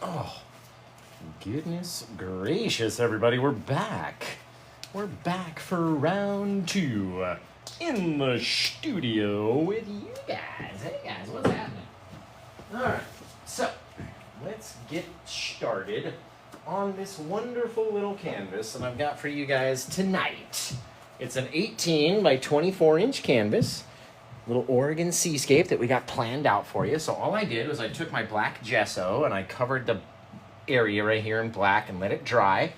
Oh, goodness gracious, everybody, we're back. We're back for round 2 in the studio with you guys. Hey guys, what's happening? All right, so let's get started on this wonderful little canvas that I've got for you guys tonight. It's an 18 by 24 inch canvas, little Oregon Seascape that we got planned out for you. So all I did was I took my black gesso and I covered the area right here in black and let it dry.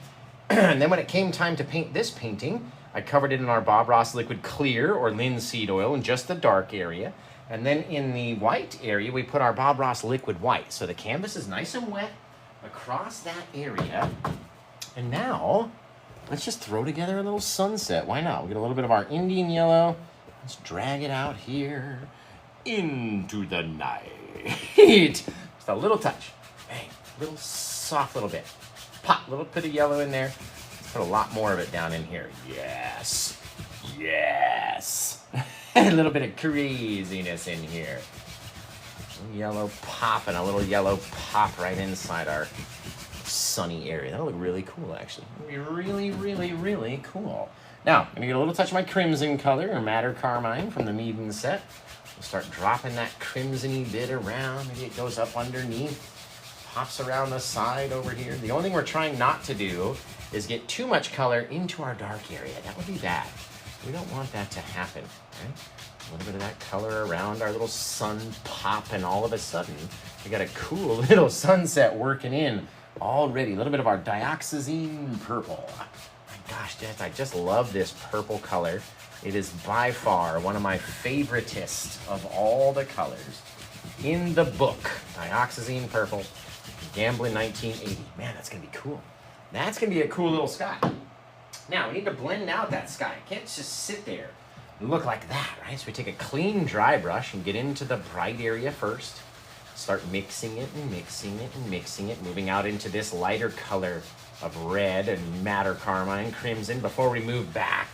And then when it came time to paint this painting, I covered it in our Bob Ross liquid clear or linseed oil in just the dark area. And then in the white area, we put our Bob Ross liquid white. So the canvas is nice and wet across that area. And now, let's just throw together a little sunset. Why not? We'll get a little bit of our Indian yellow. Let's drag it out here into the night. Just a little touch. Bang. Little soft little bit. Pop, a little bit of yellow in there. Let's put a lot more of it down in here. Yes. Yes. A little bit of craziness in here. A little yellow pop and a little yellow pop right inside our sunny area. That'll look really cool, actually. It'll be really, really, really cool. Now, I'm gonna get a little touch of my crimson color, or madder carmine from the Meeden set. We'll start dropping that crimson-y bit around. Maybe it goes up underneath, pops around the side over here. The only thing we're trying not to do is get too much color into our dark area. That would be bad. We don't want that to happen, right? A little bit of that color around our little sun pop, and all of a sudden, we got a cool little sunset working in already. A little bit of our Dioxazine purple. Gosh, I just love this purple color. It is by far one of my favoritist of all the colors in the book. Dioxazine purple, Gamblin 1980. Man, that's gonna be cool. That's gonna be a cool little sky. Now, we need to blend out that sky. It can't just sit there and look like that, right? So we take a clean dry brush and get into the bright area first. Start mixing it and mixing it and mixing it, moving out into this lighter color of red and madder carmine crimson before we move back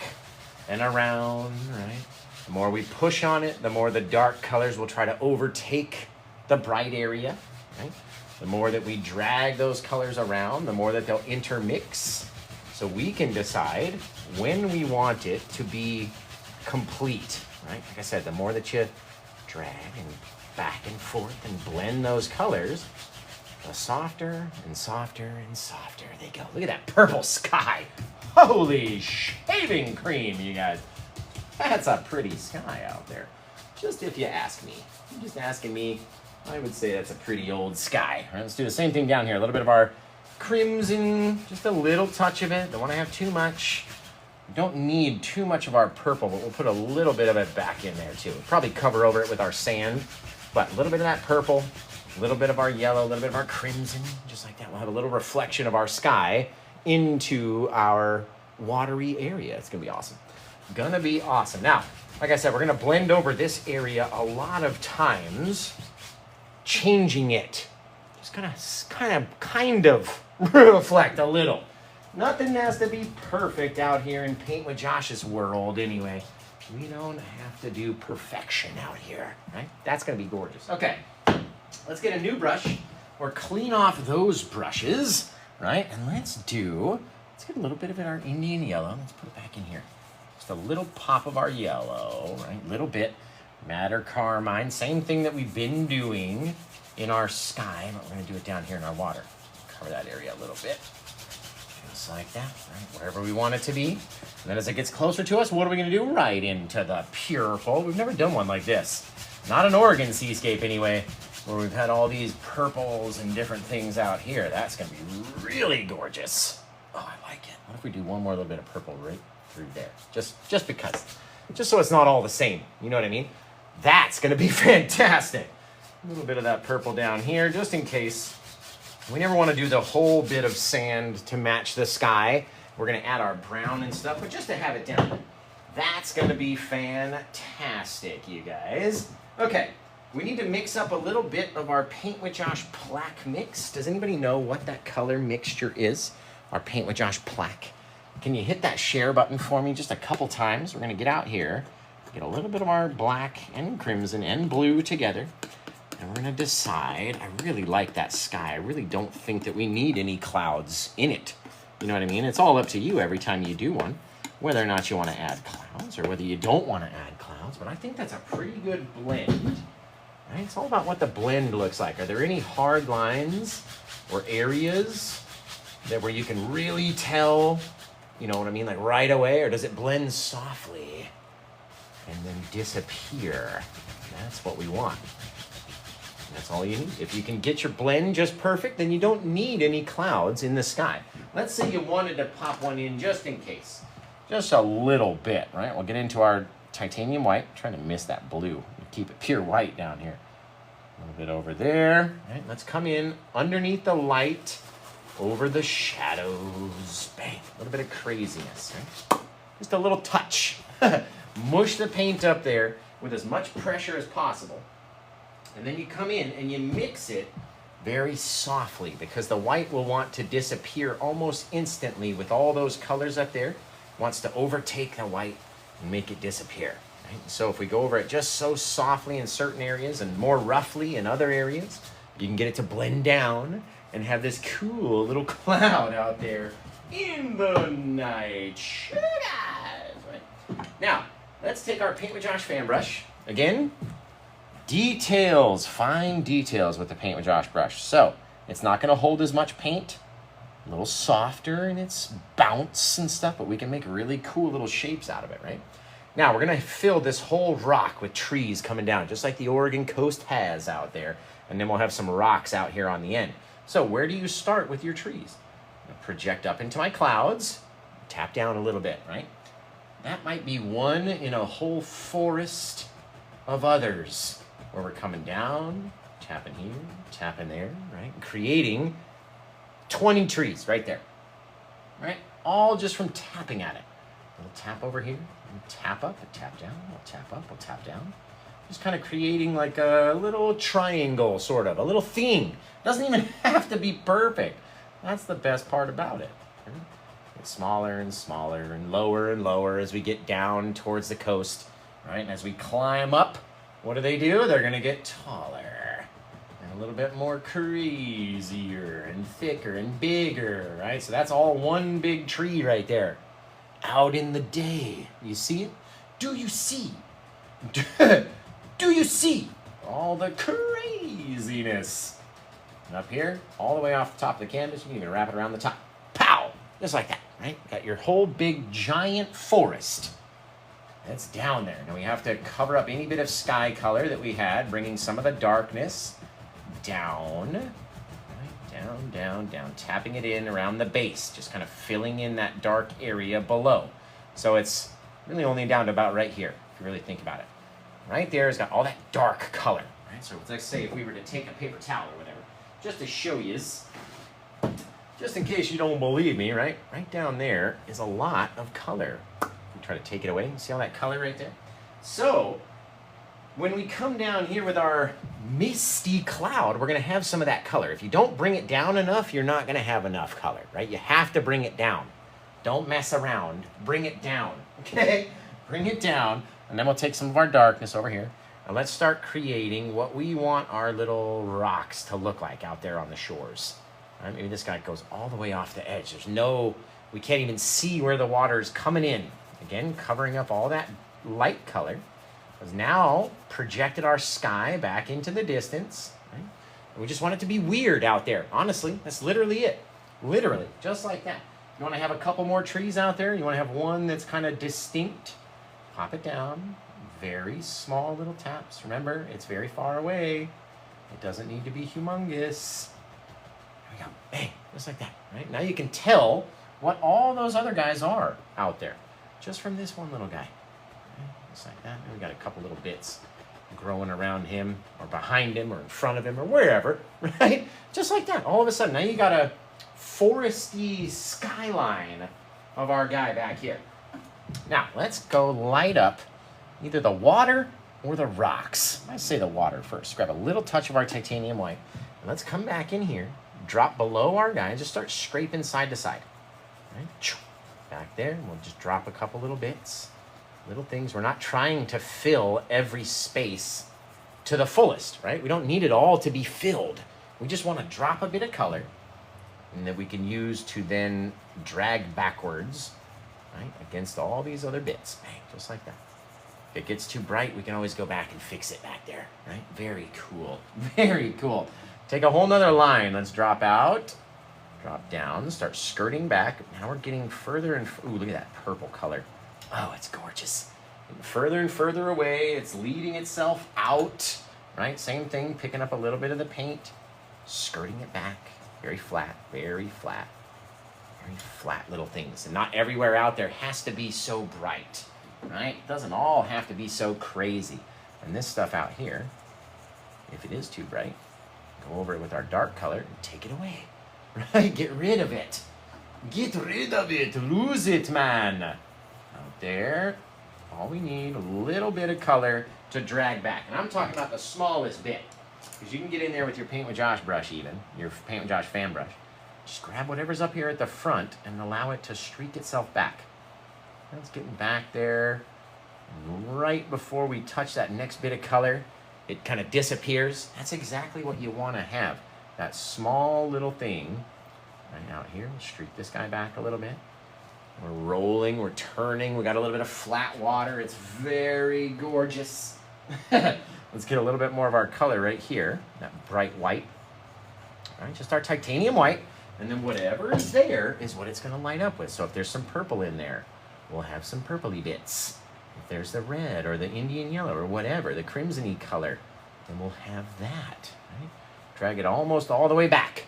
and around, right? The more we push on it, the more the dark colors will try to overtake the bright area, right? The more that we drag those colors around, the more that they'll intermix. So we can decide when we want it to be complete, right? Like I said, the more that you drag and back and forth and blend those colors, the softer and softer and softer they go. Look at that purple sky. Holy shaving cream, you guys. That's a pretty sky out there. Just if you ask me. If you're just asking me, I would say that's a pretty old sky. All right, let's do the same thing down here. A little bit of our crimson, just a little touch of it. Don't want to have too much. We don't need too much of our purple, but we'll put a little bit of it back in there too. We'll probably cover over it with our sand, but a little bit of that purple, a little bit of our yellow, a little bit of our crimson, just like that. We'll have a little reflection of our sky into our watery area. It's gonna be awesome. Gonna be awesome. Now, like I said, we're gonna blend over this area a lot of times, changing it. Just gonna kind of reflect a little. Nothing has to be perfect out here in Paint with Josh's world anyway. We don't have to do perfection out here, right? That's gonna be gorgeous. Okay. Let's get a new brush or clean off those brushes, right? And let's get a little bit of our Indian yellow. Let's put it back in here. Just a little pop of our yellow, right? Little bit. Madder carmine. Same thing that we've been doing in our sky, but we're gonna do it down here in our water. Cover that area a little bit. Just like that, right? Wherever we want it to be. And then as it gets closer to us, what are we gonna do? Right into the purple. We've never done one like this. Not an Oregon Seascape anyway, where we've had all these purples and different things out here. That's gonna be really gorgeous. Oh, I like it. What if we do one more little bit of purple right through there? Just because. Just so it's not all the same. You know what I mean? That's gonna be fantastic. A little bit of that purple down here, just in case. We never wanna do the whole bit of sand to match the sky. We're gonna add our brown and stuff, but just to have it down. That's gonna be fantastic, you guys. Okay. We need to mix up a little bit of our Paint with Josh Black mix. Does anybody know what that color mixture is? Our Paint with Josh Black. Can you hit that share button for me just a couple times? We're gonna get out here Get a little bit of our black and crimson and blue together. And we're gonna decide, I really like that sky. I really don't think that we need any clouds in it. You know what I mean? It's all up to you every time you do one, whether or not you wanna add clouds or whether you don't wanna add clouds, but I think that's a pretty good blend. Right? It's all about what the blend looks like. Are there any hard lines or areas that where you can really tell, you know what I mean, like right away, or does it blend softly and then disappear? That's what we want. That's all you need. If you can get your blend just perfect, then you don't need any clouds in the sky. Let's say you wanted to pop one in just in case. Just a little bit, right? We'll get into our titanium white. I'm trying to miss that blue. Keep it pure white down here. A little bit over there. Right, let's come in underneath the light, over the shadows. Bang, a little bit of craziness, right? Just a little touch. Mush the paint up there with as much pressure as possible. And then you come in and you mix it very softly because the white will want to disappear almost instantly with all those colors up there. It wants to overtake the white and make it disappear. Right? So if we go over it just so softly in certain areas and more roughly in other areas, you can get it to blend down and have this cool little cloud out there in the night. Sure does, right? Now, let's take our Paint with Josh fan brush. Again, details, fine details with the Paint with Josh brush. So it's not going to hold as much paint, a little softer in its bounce and stuff, but we can make really cool little shapes out of it, right? Now we're going to fill this whole rock with trees coming down, just like the Oregon coast has out there. And then we'll have some rocks out here on the end. So where do you start with your trees? Project up into my clouds, tap down a little bit, right? That might be one in a whole forest of others where we're coming down, tapping here, tapping there, right? Creating 20 trees right there, right? All just from tapping at it. A little tap over here, tap up, a tap down, we'll tap up, we'll tap down. Just kind of creating like a little triangle, sort of, a little theme. Doesn't even have to be perfect. That's the best part about it. It's smaller and smaller and lower as we get down towards the coast, right? And as we climb up, what do? They're gonna get taller and a little bit more crazier and thicker and bigger, right? So that's all one big tree right there. Out in the day, you see it? Do you see? Do you see all the craziness? And up here, all the way off the top of the canvas, you can even wrap it around the top. Pow! Just like that, right? Got your whole big giant forest that's down there. Now we have to cover up any bit of sky color that we had, bringing some of the darkness down, right? Down, down, down, tapping it in around the base, just kind of filling in that dark area below. So it's really only down to about right here, if you really think about it. Right there has got all that dark color, right? So let's say if we were to take a paper towel or whatever, just to show you, just in case you don't believe me, right? Right down there is a lot of color. Try to take it away. See all that color right there? So when we come down here with our misty cloud, we're going to have some of that color. If you don't bring it down enough, you're not going to have enough color, right? You have to bring it down. Don't mess around. Bring it down, okay? Bring it down, and then we'll take some of our darkness over here, and let's start creating what we want our little rocks to look like out there on the shores. All right, maybe this guy goes all the way off the edge. We can't even see where the water is coming in. Again, covering up all that light color. Because now projected our sky back into the distance. Right? We just want it to be weird out there. Honestly, that's literally it. Literally, just like that. You want to have a couple more trees out there? You want to have one that's kind of distinct? Pop it down. Very small little taps. Remember, it's very far away. It doesn't need to be humongous. There we go. Bang. Just like that. Right? Now you can tell what all those other guys are out there. Just from this one little guy. Just like that. And we got a couple little bits growing around him or behind him or in front of him or wherever, right? Just like that. All of a sudden, now you got a foresty skyline of our guy back here. Now, let's go light up either the water or the rocks. I say the water first. Grab a little touch of our titanium white. And let's come back in here, drop below our guy, and just start scraping side to side. Right? Back there, and we'll just drop a couple little bits. Little things. We're not trying to fill every space to the fullest, right? We don't need it all to be filled. We just want to drop a bit of color and that we can use to then drag backwards, right, against all these other bits. Bang, just like that. If it gets too bright, we can always go back and fix it back there, right? Very cool. Very cool. Take a whole nother line. Let's drop out, drop down, start skirting back. Now we're getting further and, ooh, look at that purple color. Oh, it's gorgeous. Getting further and further away. It's leading itself out, right? Same thing, picking up a little bit of the paint, skirting it back. Very flat, very flat. Very flat little things. And not everywhere out there has to be so bright, right? It doesn't all have to be so crazy. And this stuff out here, if it is too bright, go over it with our dark color and take it away, right? Get rid of it. Get rid of it. Lose it, man. Out there, all we need, a little bit of color to drag back. And I'm talking about the smallest bit, because you can get in there with your Paint with Josh brush even, your Paint with Josh fan brush. Just grab whatever's up here at the front and allow it to streak itself back. It's getting back there. Right before we touch that next bit of color, it kind of disappears. That's exactly what you want to have. That small little thing right out here. Streak this guy back a little bit. We're rolling, we're turning. We got a little bit of flat water. It's very gorgeous. Let's get a little bit more of our color right here, that bright white. All right, just our titanium white. And then whatever is there is what it's going to light up with. So if there's some purple in there, we'll have some purpley bits. If there's the red or the Indian yellow or whatever, the crimson-y color, then we'll have that. Right? Drag it almost all the way back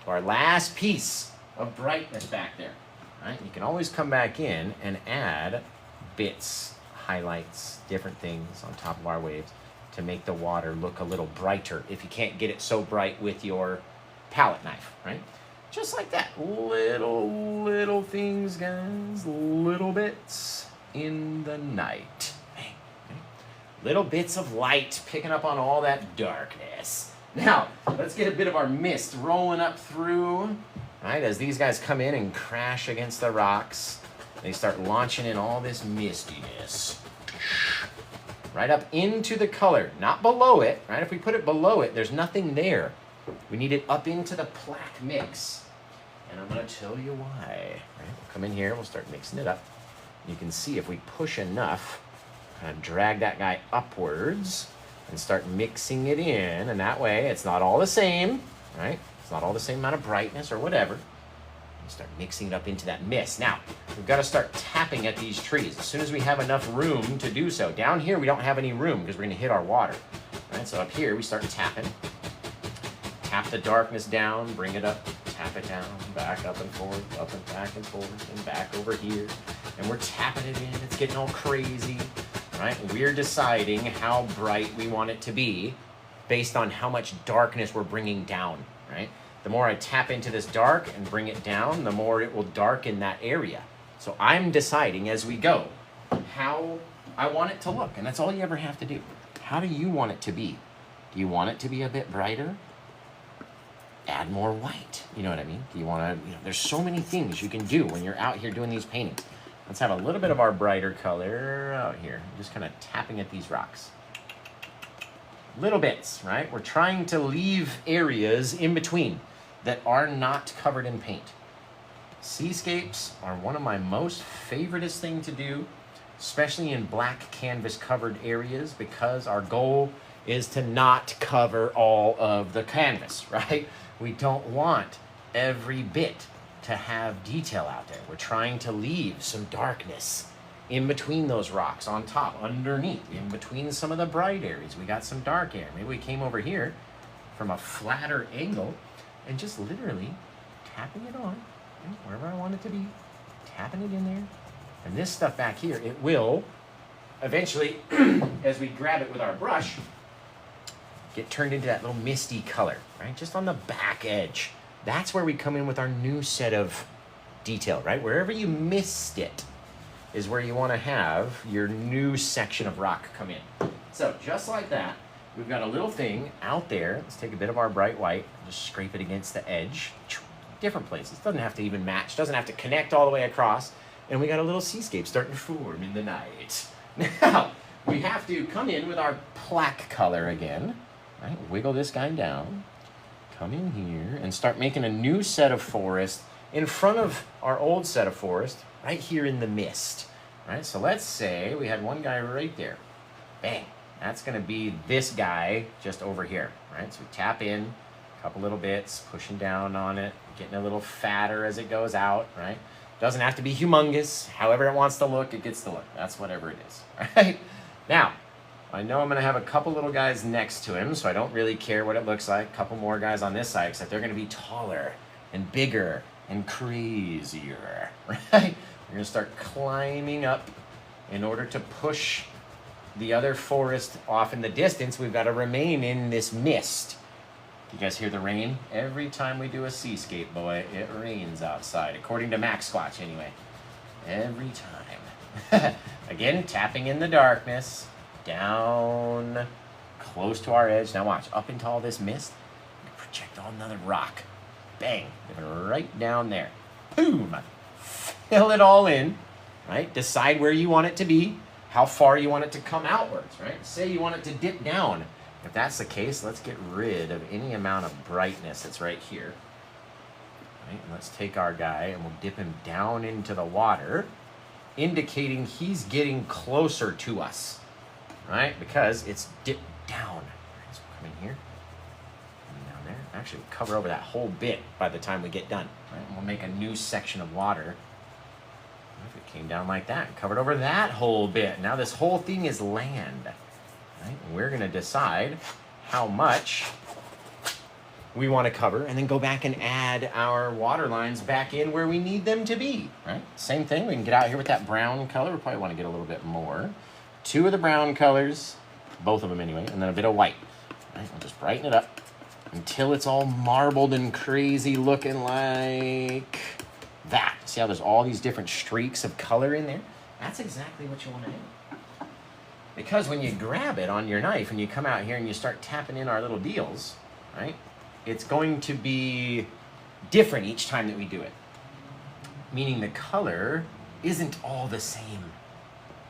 to our last piece of brightness back there. Right? You can always come back in and add bits, highlights, different things on top of our waves to make the water look a little brighter if you can't get it so bright with your palette knife, right? Just like that. Little things, guys. Little bits in the night. Okay. Little bits of light picking up on all that darkness. Now, let's get a bit of our mist rolling up through. Right, as these guys come in and crash against the rocks, they start launching in all this mistiness. Right up into the color, not below it, right? If we put it below it, there's nothing there. We need it up into the black mix. And I'm gonna tell you why. Right, we'll come in here, we'll start mixing it up. You can see if we push enough, kind of drag that guy upwards and start mixing it in, and that way it's not all the same, right? It's not all the same amount of brightness or whatever. You start mixing it up into that mist. Now, we've got to start tapping at these trees as soon as we have enough room to do so. Down here, we don't have any room because we're going to hit our water. Right? So up here, we start tapping. Tap the darkness down, bring it up, tap it down, back up and forth, up and back and forth, and back over here. And we're tapping it in. It's getting all crazy. Right? We're deciding how bright we want it to be based on how much darkness we're bringing down. Right? The more I tap into this dark and bring it down, the more it will darken that area. So I'm deciding as we go how I want it to look. And that's all you ever have to do. How do you want it to be? Do you want it to be a bit brighter? Add more white. You know what I mean? Do you want to, there's so many things you can do when you're out here doing these paintings. Let's have a little bit of our brighter color out here. Just kind of tapping at these rocks. Little bits, right? We're trying to leave areas in between that are not covered in paint. Seascapes are one of my most favoriteest thing to do, especially in black canvas covered areas, because our goal is to not cover all of the canvas, right? We don't want every bit to have detail out there. We're trying to leave some darkness in between those rocks, on top, underneath, in between some of the bright areas. We got some dark area. Maybe we came over here from a flatter angle and just literally tapping it on, wherever I want it to be, tapping it in there. And this stuff back here, it will eventually, as we grab it with our brush, get turned into that little misty color, right? Just on the back edge. That's where we come in with our new set of detail, right? Wherever you missed it is where you want to have your new section of rock come in. So just like that, we've got a little thing out there. Let's take a bit of our bright white, just scrape it against the edge. Different places. Doesn't have to even match. Doesn't have to connect all the way across. And we got a little seascape starting to form in the night. Now, we have to come in with our plaque color again, right? Wiggle this guy down, come in here, and start making a new set of forest in front of our old set of forest, right here in the mist, right? So let's say we had one guy right there. Bang. That's going to be this guy just over here, right? So we tap in, a couple little bits, pushing down on it, getting a little fatter as it goes out, right? Doesn't have to be humongous. However it wants to look, it gets to look. That's whatever it is, right? Now, I know I'm going to have a couple little guys next to him, so I don't really care what it looks like. A couple more guys on this side, except they're going to be taller and bigger and crazier, right? We're going to start climbing up in order to push the other forest off in the distance. We've got to remain in this mist. You guys hear the rain? Every time we do a seascape, boy, it rains outside, according to Max Squatch anyway. Every time. Again, tapping in the darkness, down, close to our edge. Now watch, up into all this mist, project on another rock. Bang, right down there. Boom, fill it all in, right? Decide where you want it to be, how far you want it to come outwards, right? Say you want it to dip down. If that's the case, let's get rid of any amount of brightness that's right here. Right? And let's take our guy and we'll dip him down into the water, indicating he's getting closer to us, right? Because it's dipped down. Right, so come in here, and down there. Actually, we'll cover over that whole bit by the time we get done. Right? And we'll make a new section of water. If it came down like that, covered over that whole bit. Now this whole thing is land. Right? And we're going to decide how much we want to cover and then go back and add our water lines back in where we need them to be. Right? Same thing, we can get out here with that brown color. We probably want to get a little bit more. 2 of the brown colors, both of them anyway, and then a bit of white. Right? We'll just brighten it up until it's all marbled and crazy looking like that. See how there's all these different streaks of color in there? That's exactly what you want to do. Because when you grab it on your knife and you come out here and you start tapping in our little deals, right, it's going to be different each time that we do it. Meaning the color isn't all the same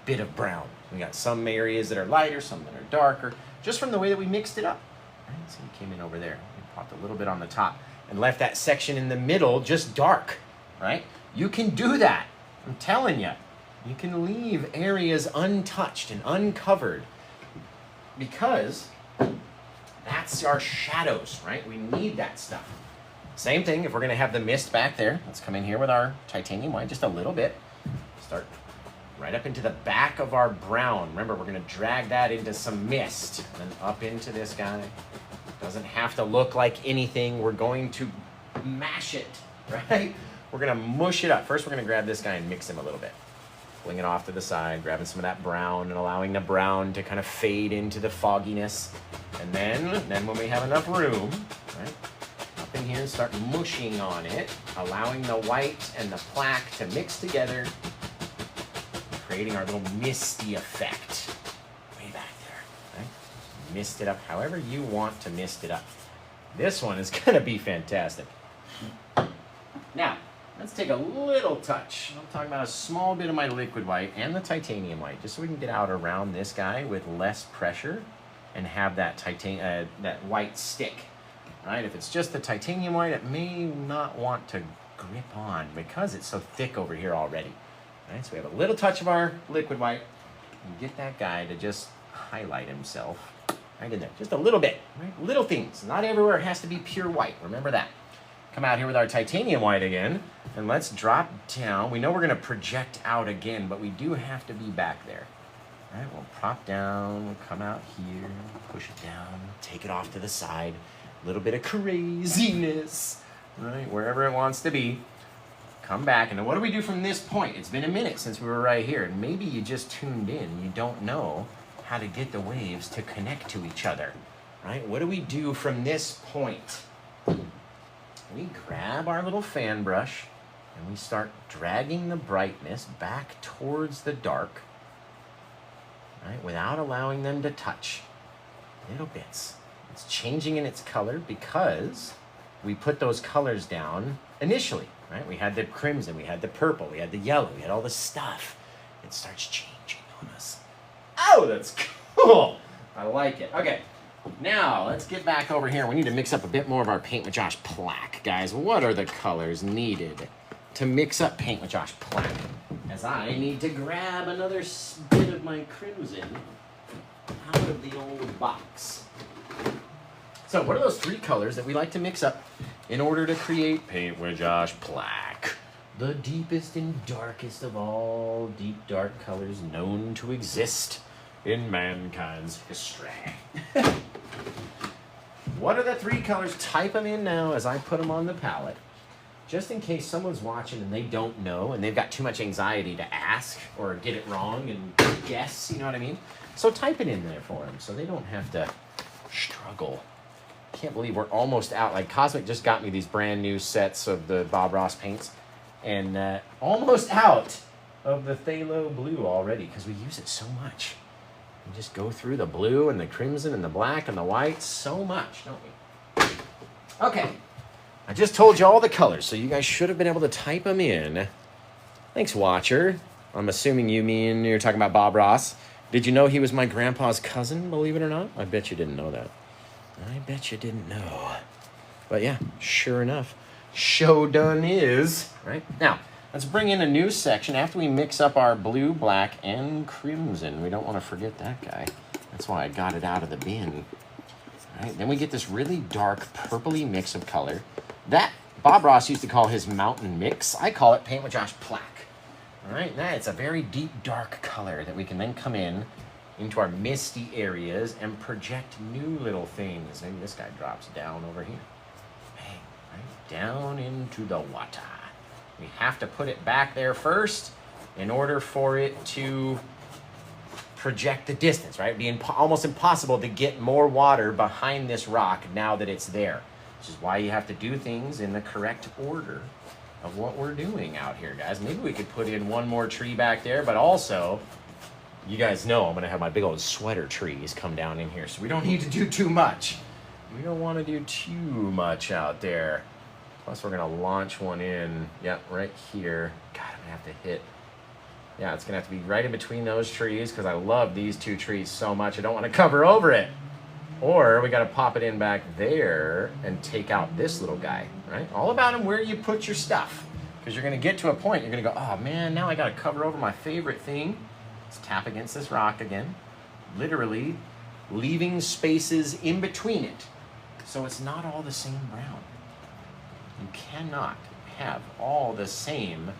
bit of brown. We got some areas that are lighter, some that are darker, just from the way that we mixed it up. Right? So we came in over there, we popped a little bit on the top and left that section in the middle just dark, right? You can do that, I'm telling you. You can leave areas untouched and uncovered because that's our shadows, right? We need that stuff. Same thing if we're going to have the mist back there. Let's come in here with our titanium white just a little bit. Start right up into the back of our brown. Remember, we're going to drag that into some mist and then up into this guy. Doesn't have to look like anything. We're going to mash it, right? We're going to mush it up. First, we're going to grab this guy and mix him a little bit. Pulling it off to the side, grabbing some of that brown and allowing the brown to kind of fade into the fogginess. And then when we have enough room, right, up in here and start mushing on it, allowing the white and the plaque to mix together, creating our little misty effect way back there, right? Mist it up however you want to mist it up. This one is going to be fantastic. Now, let's take a little touch. I'm talking about a small bit of my liquid white and the titanium white, just so we can get out around this guy with less pressure and have that that white stick. Right? If it's just the titanium white, it may not want to grip on because it's so thick over here already. Right? So we have a little touch of our liquid white and get that guy to just highlight himself right in there, just a little bit. Right? Little things. Not everywhere has to be pure white. Remember that. Come out here with our titanium white again, and let's drop down. We know we're going to project out again, but we do have to be back there. All right, we'll prop down, we'll come out here, push it down, take it off to the side. A little bit of craziness, right, wherever it wants to be. Come back, and then what do we do from this point? It's been a minute since we were right here, and maybe you just tuned in. You don't know how to get the waves to connect to each other, right? What do we do from this point? We grab our little fan brush and we start dragging the brightness back towards the dark, right, without allowing them to touch. Little bits. It's changing in its color because we put those colors down initially, right? We had the crimson, we had the purple, we had the yellow, we had all the stuff. It starts changing on us. Oh, that's cool. I like it. Okay, now let's get back over here. We need to mix up a bit more of our Paint with Josh Black, guys. What are the colors needed to mix up Paint with Josh Black? As I need to grab another bit of my crimson out of the old box. So what are those three colors that we like to mix up in order to create Paint with Josh Black? The deepest and darkest of all deep, dark colors known to exist in mankind's history. What are the three colors? Type them in now as I put them on the palette, just in case someone's watching and they don't know and they've got too much anxiety to ask or get it wrong and guess, you know what I mean? So type it in there for them so they don't have to struggle. Can't believe we're almost out. Like, Cosmic just got me these brand new sets of the Bob Ross paints, and almost out of the phthalo blue already because we use it so much. We just go through the blue and the crimson and the black and the white so much, don't we? Okay, I just told you all the colors, so you guys should have been able to type them in. Thanks, watcher. I'm assuming you mean you're talking about Bob Ross. Did you know he was my grandpa's cousin, believe it or not? I bet you didn't know that. I bet you didn't know. But yeah, sure enough, show done is. Right? Now, let's bring in a new section after we mix up our blue, black, and crimson. We don't want to forget that guy. That's why I got it out of the bin. All right, then we get this really dark purpley mix of color. That Bob Ross used to call his mountain mix. I call it Paint with Josh Black. All right, now it's a very deep, dark color that we can then come in into our misty areas and project new little things. Maybe this guy drops down over here. Bang, right down into the water. We have to put it back there first in order for it to project the distance, right? It'd be almost impossible to get more water behind this rock now that it's there, which is why you have to do things in the correct order of what we're doing out here, guys. Maybe we could put in one more tree back there, but also, you guys know I'm going to have my big old sweater trees come down in here, so we don't need to do too much. We don't want to do too much out there. Plus, we're going to launch one in, yeah, right here. God, I'm going to have to hit. Yeah, it's going to have to be right in between those trees because I love these two trees so much. I don't want to cover over it. Or we got to pop it in back there and take out this little guy, right? All about him where you put your stuff. Because you're going to get to a point, you're going to go, oh man, now I got to cover over my favorite thing. Let's tap against this rock again, literally leaving spaces in between it so it's not all the same brown. You cannot have all the same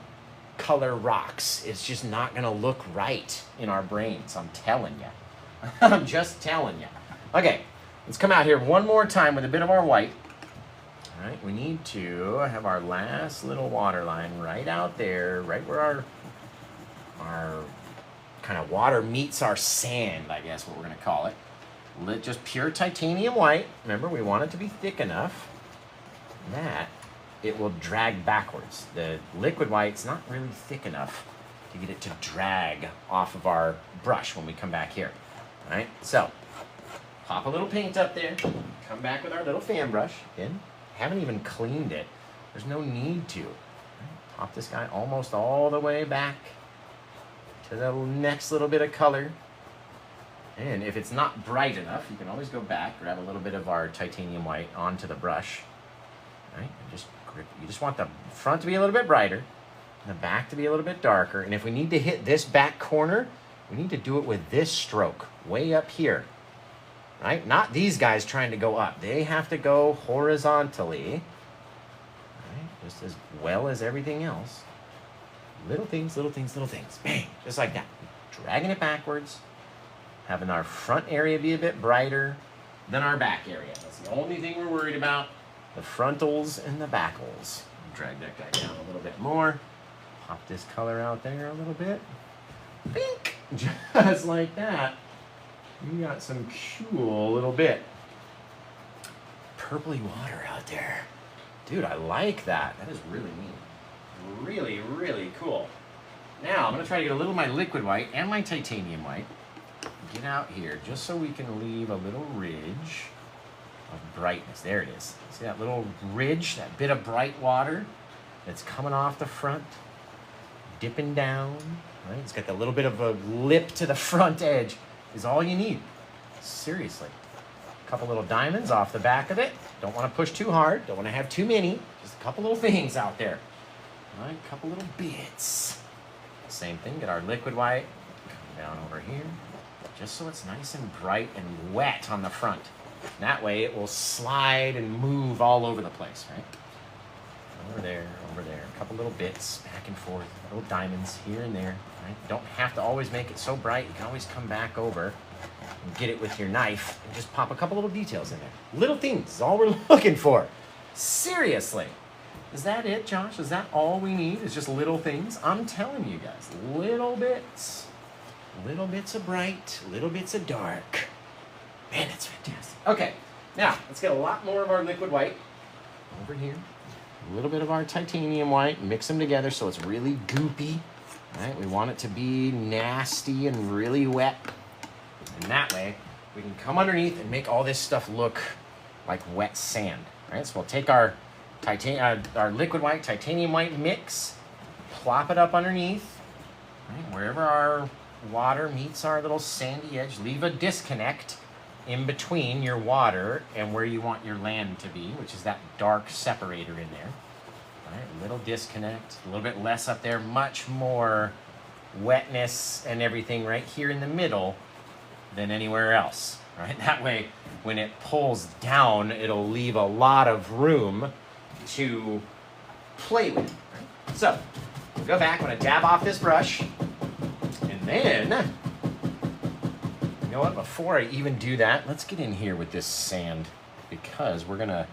color rocks. It's just not going to look right in our brains, I'm telling you. I'm just telling you. Okay, let's come out here one more time with a bit of our white. All right, we need to have our last little water line right out there, right where our kind of water meets our sand, I guess what we're going to call it. Just pure titanium white. Remember, we want it to be thick enough that it will drag backwards. The liquid white's not really thick enough to get it to drag off of our brush when we come back here. All right, so pop a little paint up there. Come back with our little fan brush. Again, haven't even cleaned it. There's no need to. Pop this guy almost all the way back to the next little bit of color. And if it's not bright enough, you can always go back, grab a little bit of our titanium white onto the brush. Right? And just grip. You just want the front to be a little bit brighter, and the back to be a little bit darker. And if we need to hit this back corner, we need to do it with this stroke, way up here. Right? Not these guys trying to go up. They have to go horizontally. Right? Just as well as everything else. Little things, little things, little things. Bang! Just like that. Dragging it backwards. Having our front area be a bit brighter than our back area. That's the only thing we're worried about. The frontals and the backals. Drag that guy down a little bit more. Pop this color out there a little bit. Pink! Just like that. You got some cool little bit. Purpley water out there. Dude, I like that. That is really neat. Really, really cool. Now, I'm going to try to get a little of my liquid white and my titanium white. Get out here just so we can leave a little ridge of brightness. There it is. See that little ridge, that bit of bright water that's coming off the front, dipping down, right? It's got that little bit of a lip to the front edge. is all you need. Seriously. A couple little diamonds off the back of it. Don't want to push too hard. Don't want to have too many. Just a couple little things out there. All right, a couple little bits. Same thing, get our liquid white. Come down over here. Just so it's nice and bright and wet on the front. And that way it will slide and move all over the place, right? Over there, a couple little bits, back and forth, little diamonds here and there, right? Don't have to always make it so bright. You can always come back over and get it with your knife and just pop a couple little details in there. Little things is all we're looking for. Seriously. Is that it, Josh? Is that all we need? Is just little things? I'm telling you guys, little bits. Little bits of bright, little bits of dark. Man, it's fantastic. Okay, now let's get a lot more of our liquid white over here. A little bit of our titanium white, mix them together so it's really goopy. Right? We want it to be nasty and really wet. And that way, we can come underneath and make all this stuff look like wet sand. Right? So we'll take our liquid white, titanium white mix, plop it up underneath, right? Wherever our water meets our little sandy edge, leave a disconnect in between your water and where you want your land to be, which is that dark separator in there. All right, a little disconnect, a little bit less up there, much more wetness and everything right here in the middle than anywhere else. Right? That way, when it pulls down, it'll leave a lot of room to play with. Right? So, we'll go back, I'm gonna dab off this brush, and then, you know what, before I even do that, let's get in here with this sand because we're gonna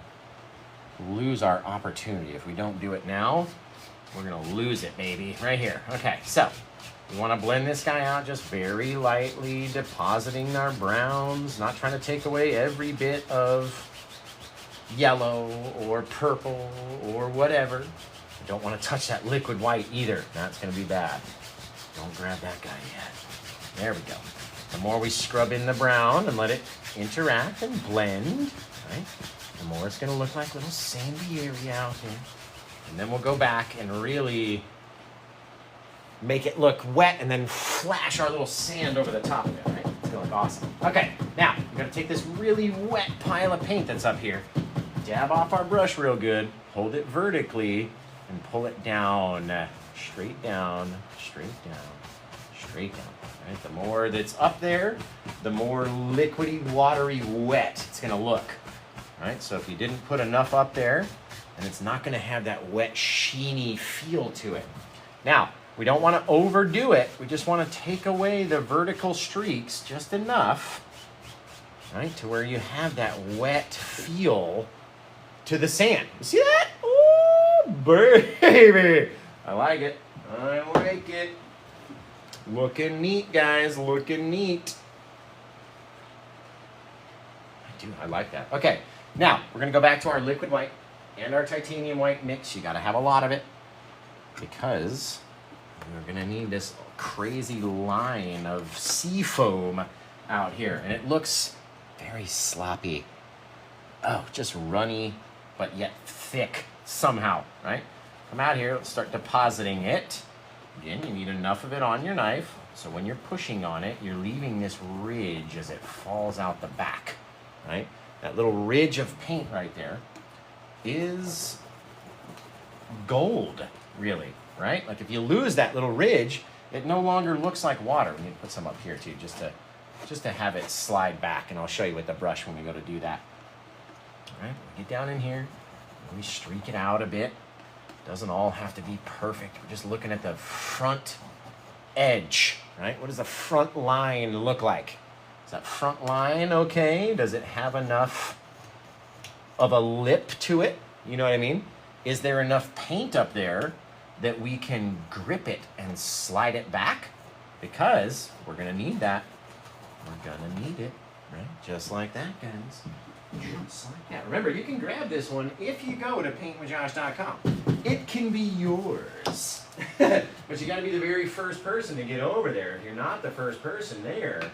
lose our opportunity. If we don't do it now, we're gonna lose it, baby, right here. Okay, so we wanna blend this guy out just very lightly, depositing our browns, not trying to take away every bit of yellow or purple or whatever. I don't wanna touch that liquid white either. That's gonna be bad. Don't grab that guy yet. There we go. The more we scrub in the brown and let it interact and blend, right, the more it's gonna look like a little sandy area out there. And then we'll go back and really make it look wet and then flash our little sand over the top of it, right? It's gonna look awesome. Okay, now we're gonna take this really wet pile of paint that's up here, dab off our brush real good, hold it vertically, and pull it down, straight down, straight down, straight down. Right? The more that's up there, the more liquidy, watery, wet it's gonna look. Right? So if you didn't put enough up there, then it's not gonna have that wet, sheeny feel to it. Now, we don't wanna overdo it. We just wanna take away the vertical streaks just enough, right, to where you have that wet feel to the sand. You see that? Oh, baby. I like it. I like it. Looking neat, guys. Looking neat. I like that. Okay, now we're going to go back to our liquid white and our titanium white mix. You got to have a lot of it because we're going to need this crazy line of sea foam out here. And it looks very sloppy. Oh, just runny, but yet thick somehow, right? Come out here, let's start depositing it. Again, you need enough of it on your knife, so when you're pushing on it, you're leaving this ridge as it falls out the back, right? That little ridge of paint right there is gold, really, right? Like if you lose that little ridge, it no longer looks like water. We need to put some up here too, just to have it slide back, and I'll show you with the brush when we go to do that. All right, get down in here, we streak it out a bit. Doesn't all have to be perfect. We're just looking at the front edge, right? What does the front line look like? Is that front line okay? Does it have enough of a lip to it? You know what I mean? Is there enough paint up there that we can grip it and slide it back? Because we're gonna need that. We're gonna need it, right? Just like that, guys. Just like that. Remember, you can grab this one if you go to PaintWithJosh.com. It can be yours. But you got to be the very first person to get over there. If you're not the first person there,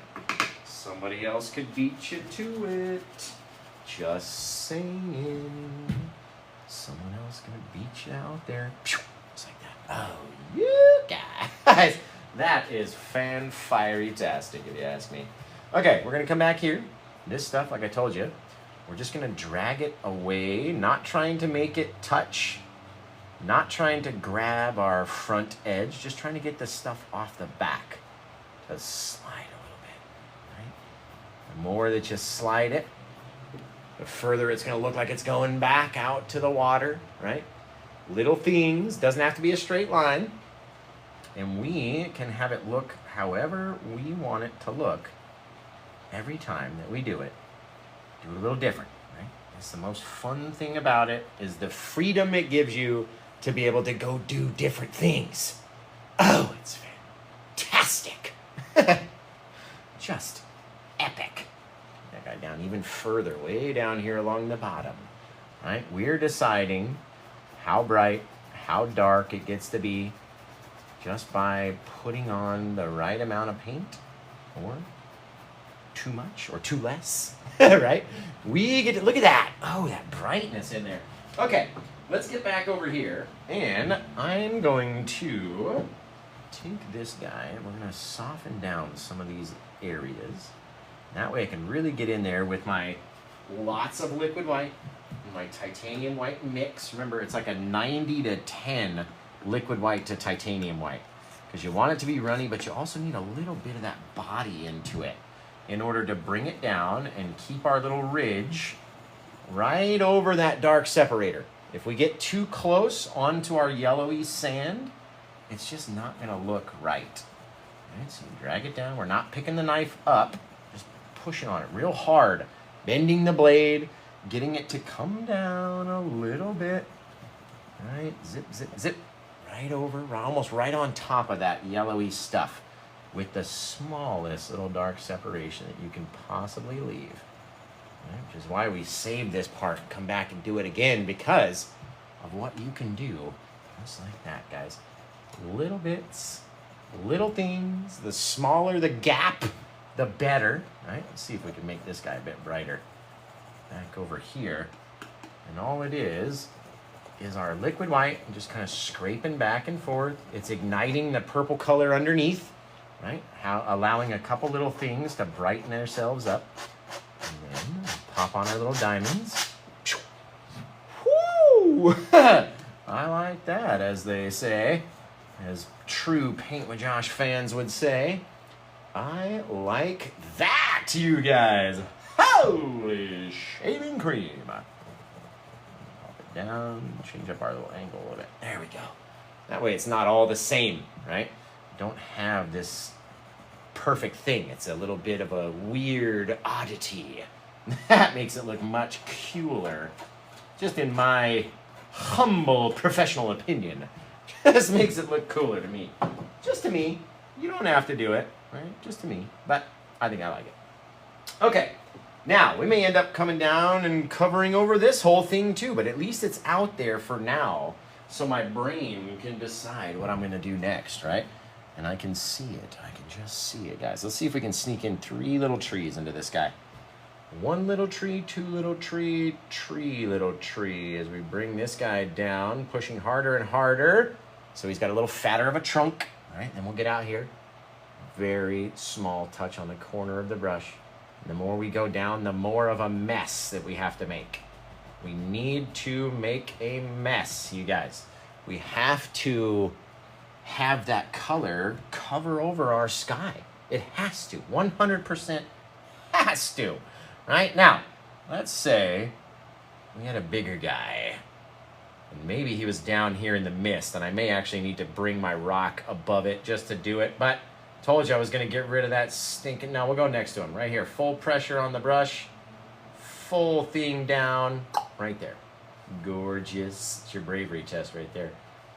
somebody else could beat you to it. Just saying. Someone else gonna beat you out there. Just like that. Oh, you guys. That is fan-fiery-tastic, if you ask me. Okay, we're gonna come back here. This stuff, like I told you, we're just gonna drag it away, not trying to make it touch, not trying to grab our front edge, just trying to get the stuff off the back to slide a little bit, right? The more that you slide it, the further it's gonna look like it's going back out to the water, right? Little things, doesn't have to be a straight line, and we can have it look however we want it to look every time that we do it. Do it a little different, right? That's the most fun thing about it, is the freedom it gives you to be able to go do different things. Oh, it's fantastic. Just epic. That guy down even further, way down here along the bottom, right? We're deciding how bright, how dark it gets to be just by putting on the right amount of paint, or too much or too less, right? We get to look at that. Oh, that brightness in there. Okay, let's get back over here, and I'm going to take this guy and we're going to soften down some of these areas. That way I can really get in there with my lots of liquid white, my titanium white mix. Remember, it's like a 90 to 10 liquid white to titanium white, because you want it to be runny, but you also need a little bit of that body into it in order to bring it down and keep our little ridge right over that dark separator. If we get too close onto our yellowy sand, it's just not gonna look right. Right, so you drag it down. We're not picking the knife up, just pushing on it real hard, bending the blade, getting it to come down a little bit. Right, zip, zip, zip, right over, almost right on top of that yellowy stuff, with the smallest little dark separation that you can possibly leave. Right? Which is why we save this part, come back and do it again, because of what you can do just like that, guys. Little bits, little things. The smaller the gap, the better. Right? Let's see if we can make this guy a bit brighter. Back over here, and all it is our liquid white, and just kind of scraping back and forth. It's igniting the purple color underneath, right? Allowing a couple little things to brighten themselves up. And then pop on our little diamonds. Woo! I like that, as they say, as true Paint with Josh fans would say. I like that, you guys. Holy shaving cream. Down, change up our little angle a little bit. There we go. That way it's not all the same, right? Don't have this perfect thing. It's a little bit of a weird oddity. That makes it look much cooler. Just in my humble professional opinion. Just makes it look cooler to me. Just to me. You don't have to do it, right? Just to me. But I think I like it. Okay. Now, we may end up coming down and covering over this whole thing too, but at least it's out there for now, so my brain can decide what I'm going to do next, right? And I can see it. I can just see it, guys. Let's see if we can sneak in 3 little trees into this guy. 1 little tree, 2 little tree, 3 little tree, as we bring this guy down, pushing harder and harder. So he's got a little fatter of a trunk, all right? Then we'll get out here. Very small touch on the corner of the brush. The more we go down, the more of a mess that we have to make. We need to make a mess, you guys. We have to have that color cover over our sky. It has to, 100% has to. Right? Now, let's say we had a bigger guy, and maybe he was down here in the mist, and I may actually need to bring my rock above it just to do it, but told you I was going to get rid of that stinking... Now, we'll go next to him. Right here. Full pressure on the brush. Full thing down. Right there. Gorgeous. It's your bravery test right there.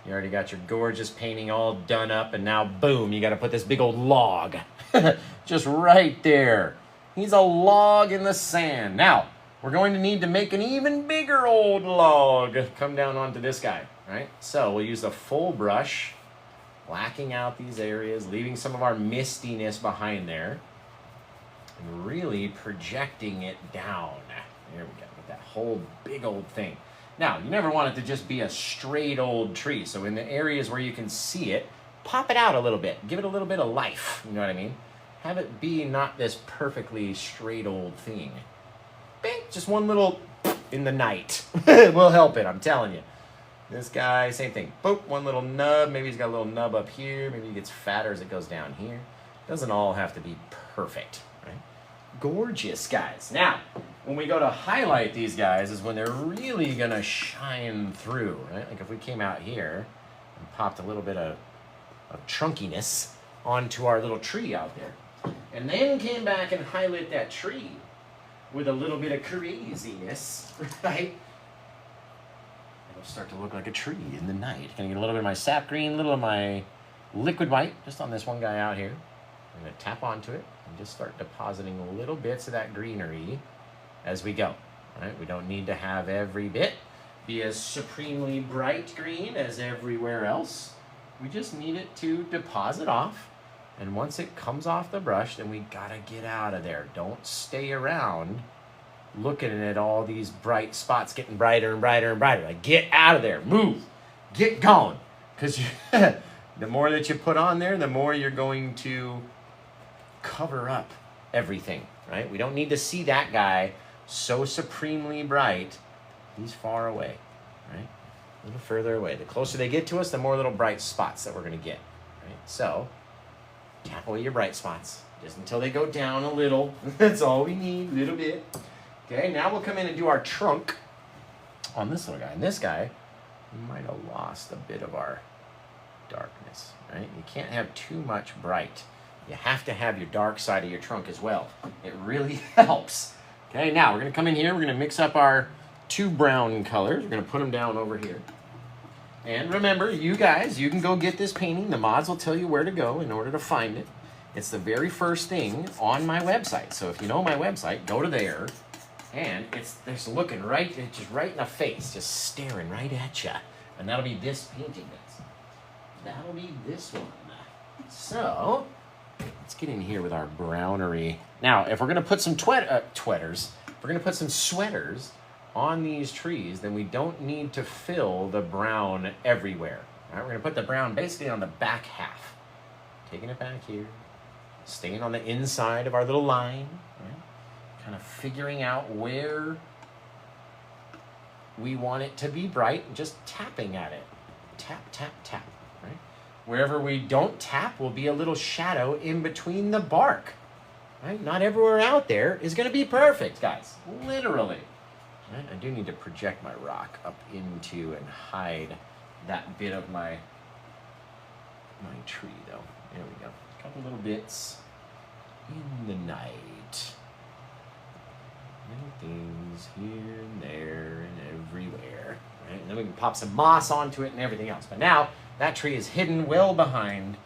You already got your gorgeous painting all done up, and now, boom, you got to put this big old log. Just right there. He's a log in the sand. Now, we're going to need to make an even bigger old log come down onto this guy. Right? So, we'll use a full brush, blacking out these areas, leaving some of our mistiness behind there, and really projecting it down. There we go, with that whole big old thing. Now, you never want it to just be a straight old tree, so in the areas where you can see it, pop it out a little bit, give it a little bit of life, you know what I mean? have it be not this perfectly straight old thing. Bing, just one little in the night will help it, I'm telling you. This guy, same thing. Boop, one little nub. Maybe he's got a little nub up here. Maybe he gets fatter as it goes down here. Doesn't all have to be perfect, right? Gorgeous, guys. Now, when we go to highlight these guys is when they're really going to shine through, right? Like if we came out here and popped a little bit of chunkiness onto our little tree out there, and then came back and highlight that tree with a little bit of craziness, right? It'll start to look like a tree in the night. Gonna get a little bit of my sap green, a little of my liquid white, just on this one guy out here. I'm gonna tap onto it and just start depositing little bits of that greenery as we go, right? We don't need to have every bit be as supremely bright green as everywhere else. We just need it to deposit off. And once it comes off the brush, then we gotta get out of there. Don't stay around looking at all these bright spots getting brighter and brighter and brighter. Like, get out of there, move, get going. Because the more that you put on there, the more you're going to cover up everything, right? We don't need to see that guy so supremely bright. He's far away, right? A little further away. The closer they get to us, the more little bright spots that we're gonna get, right? So, tap away your bright spots, just until they go down a little. That's all we need, a little bit. Okay, now we'll come in and do our trunk on this little guy. And this guy, we might have lost a bit of our darkness, right? You can't have too much bright. You have to have your dark side of your trunk as well. It really helps. Okay, now we're gonna come in here, we're gonna mix up our two brown colors. We're gonna put them down over here. And remember, you guys, you can go get this painting. The mods will tell you where to go in order to find it. It's the very first thing on my website. So if you know my website, go to there. And it's looking right, it's just right in the face, just staring right at you. And that'll be this painting. That'll be this one. So, let's get in here with our brownery. Now, if we're gonna put some if we're gonna put some sweaters on these trees, then we don't need to fill the brown everywhere. All right, we're gonna put the brown basically on the back half. Taking it back here, staying on the inside of our little line, right? Kind of figuring out where we want it to be bright, and just tapping at it. Tap, tap, tap, right? Wherever we don't tap will be a little shadow in between the bark, right? Not everywhere out there is gonna be perfect, guys, literally. Right? I do need to project my rock up into and hide that bit of my tree, though. There we go. A couple little bits in the night. Little things here and there and everywhere. Right? And then we can pop some moss onto it and everything else. But now that tree is hidden well behind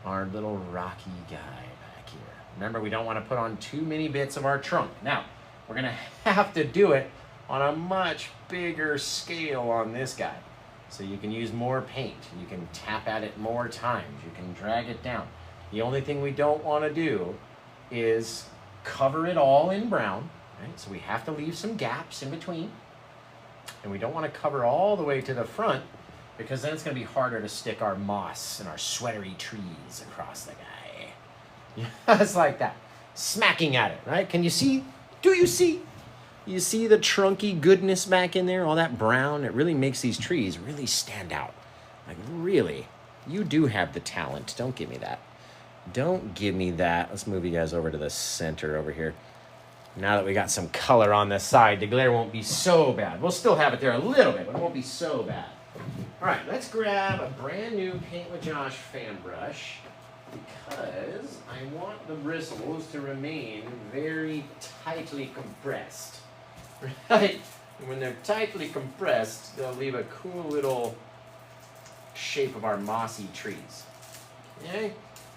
our little rocky guy back here. Remember, we don't want to put on too many bits of our trunk. Now, we're going to have to do it on a much bigger scale on this guy. So you can use more paint. You can tap at it more times. You can drag it down. The only thing we don't want to do is cover it all in brown. Right? So we have to leave some gaps in between. And we don't want to cover all the way to the front, because then it's going to be harder to stick our moss and our sweatery trees across the guy. Just like that. Smacking at it, right? Can you see? Do you see? You see the trunky goodness back in there? All that brown, it really makes these trees really stand out. Like, really, you do have the talent. Don't give me that. Don't give me that. Let's move you guys over to the center over here. Now that we got some color on this side, the glare won't be so bad. We'll still have it there a little bit, but it won't be so bad. All right, let's grab a brand new Paint with Josh fan brush, because I want the bristles to remain very tightly compressed. Right? And when they're tightly compressed, they'll leave a cool little shape of our mossy trees. Okay?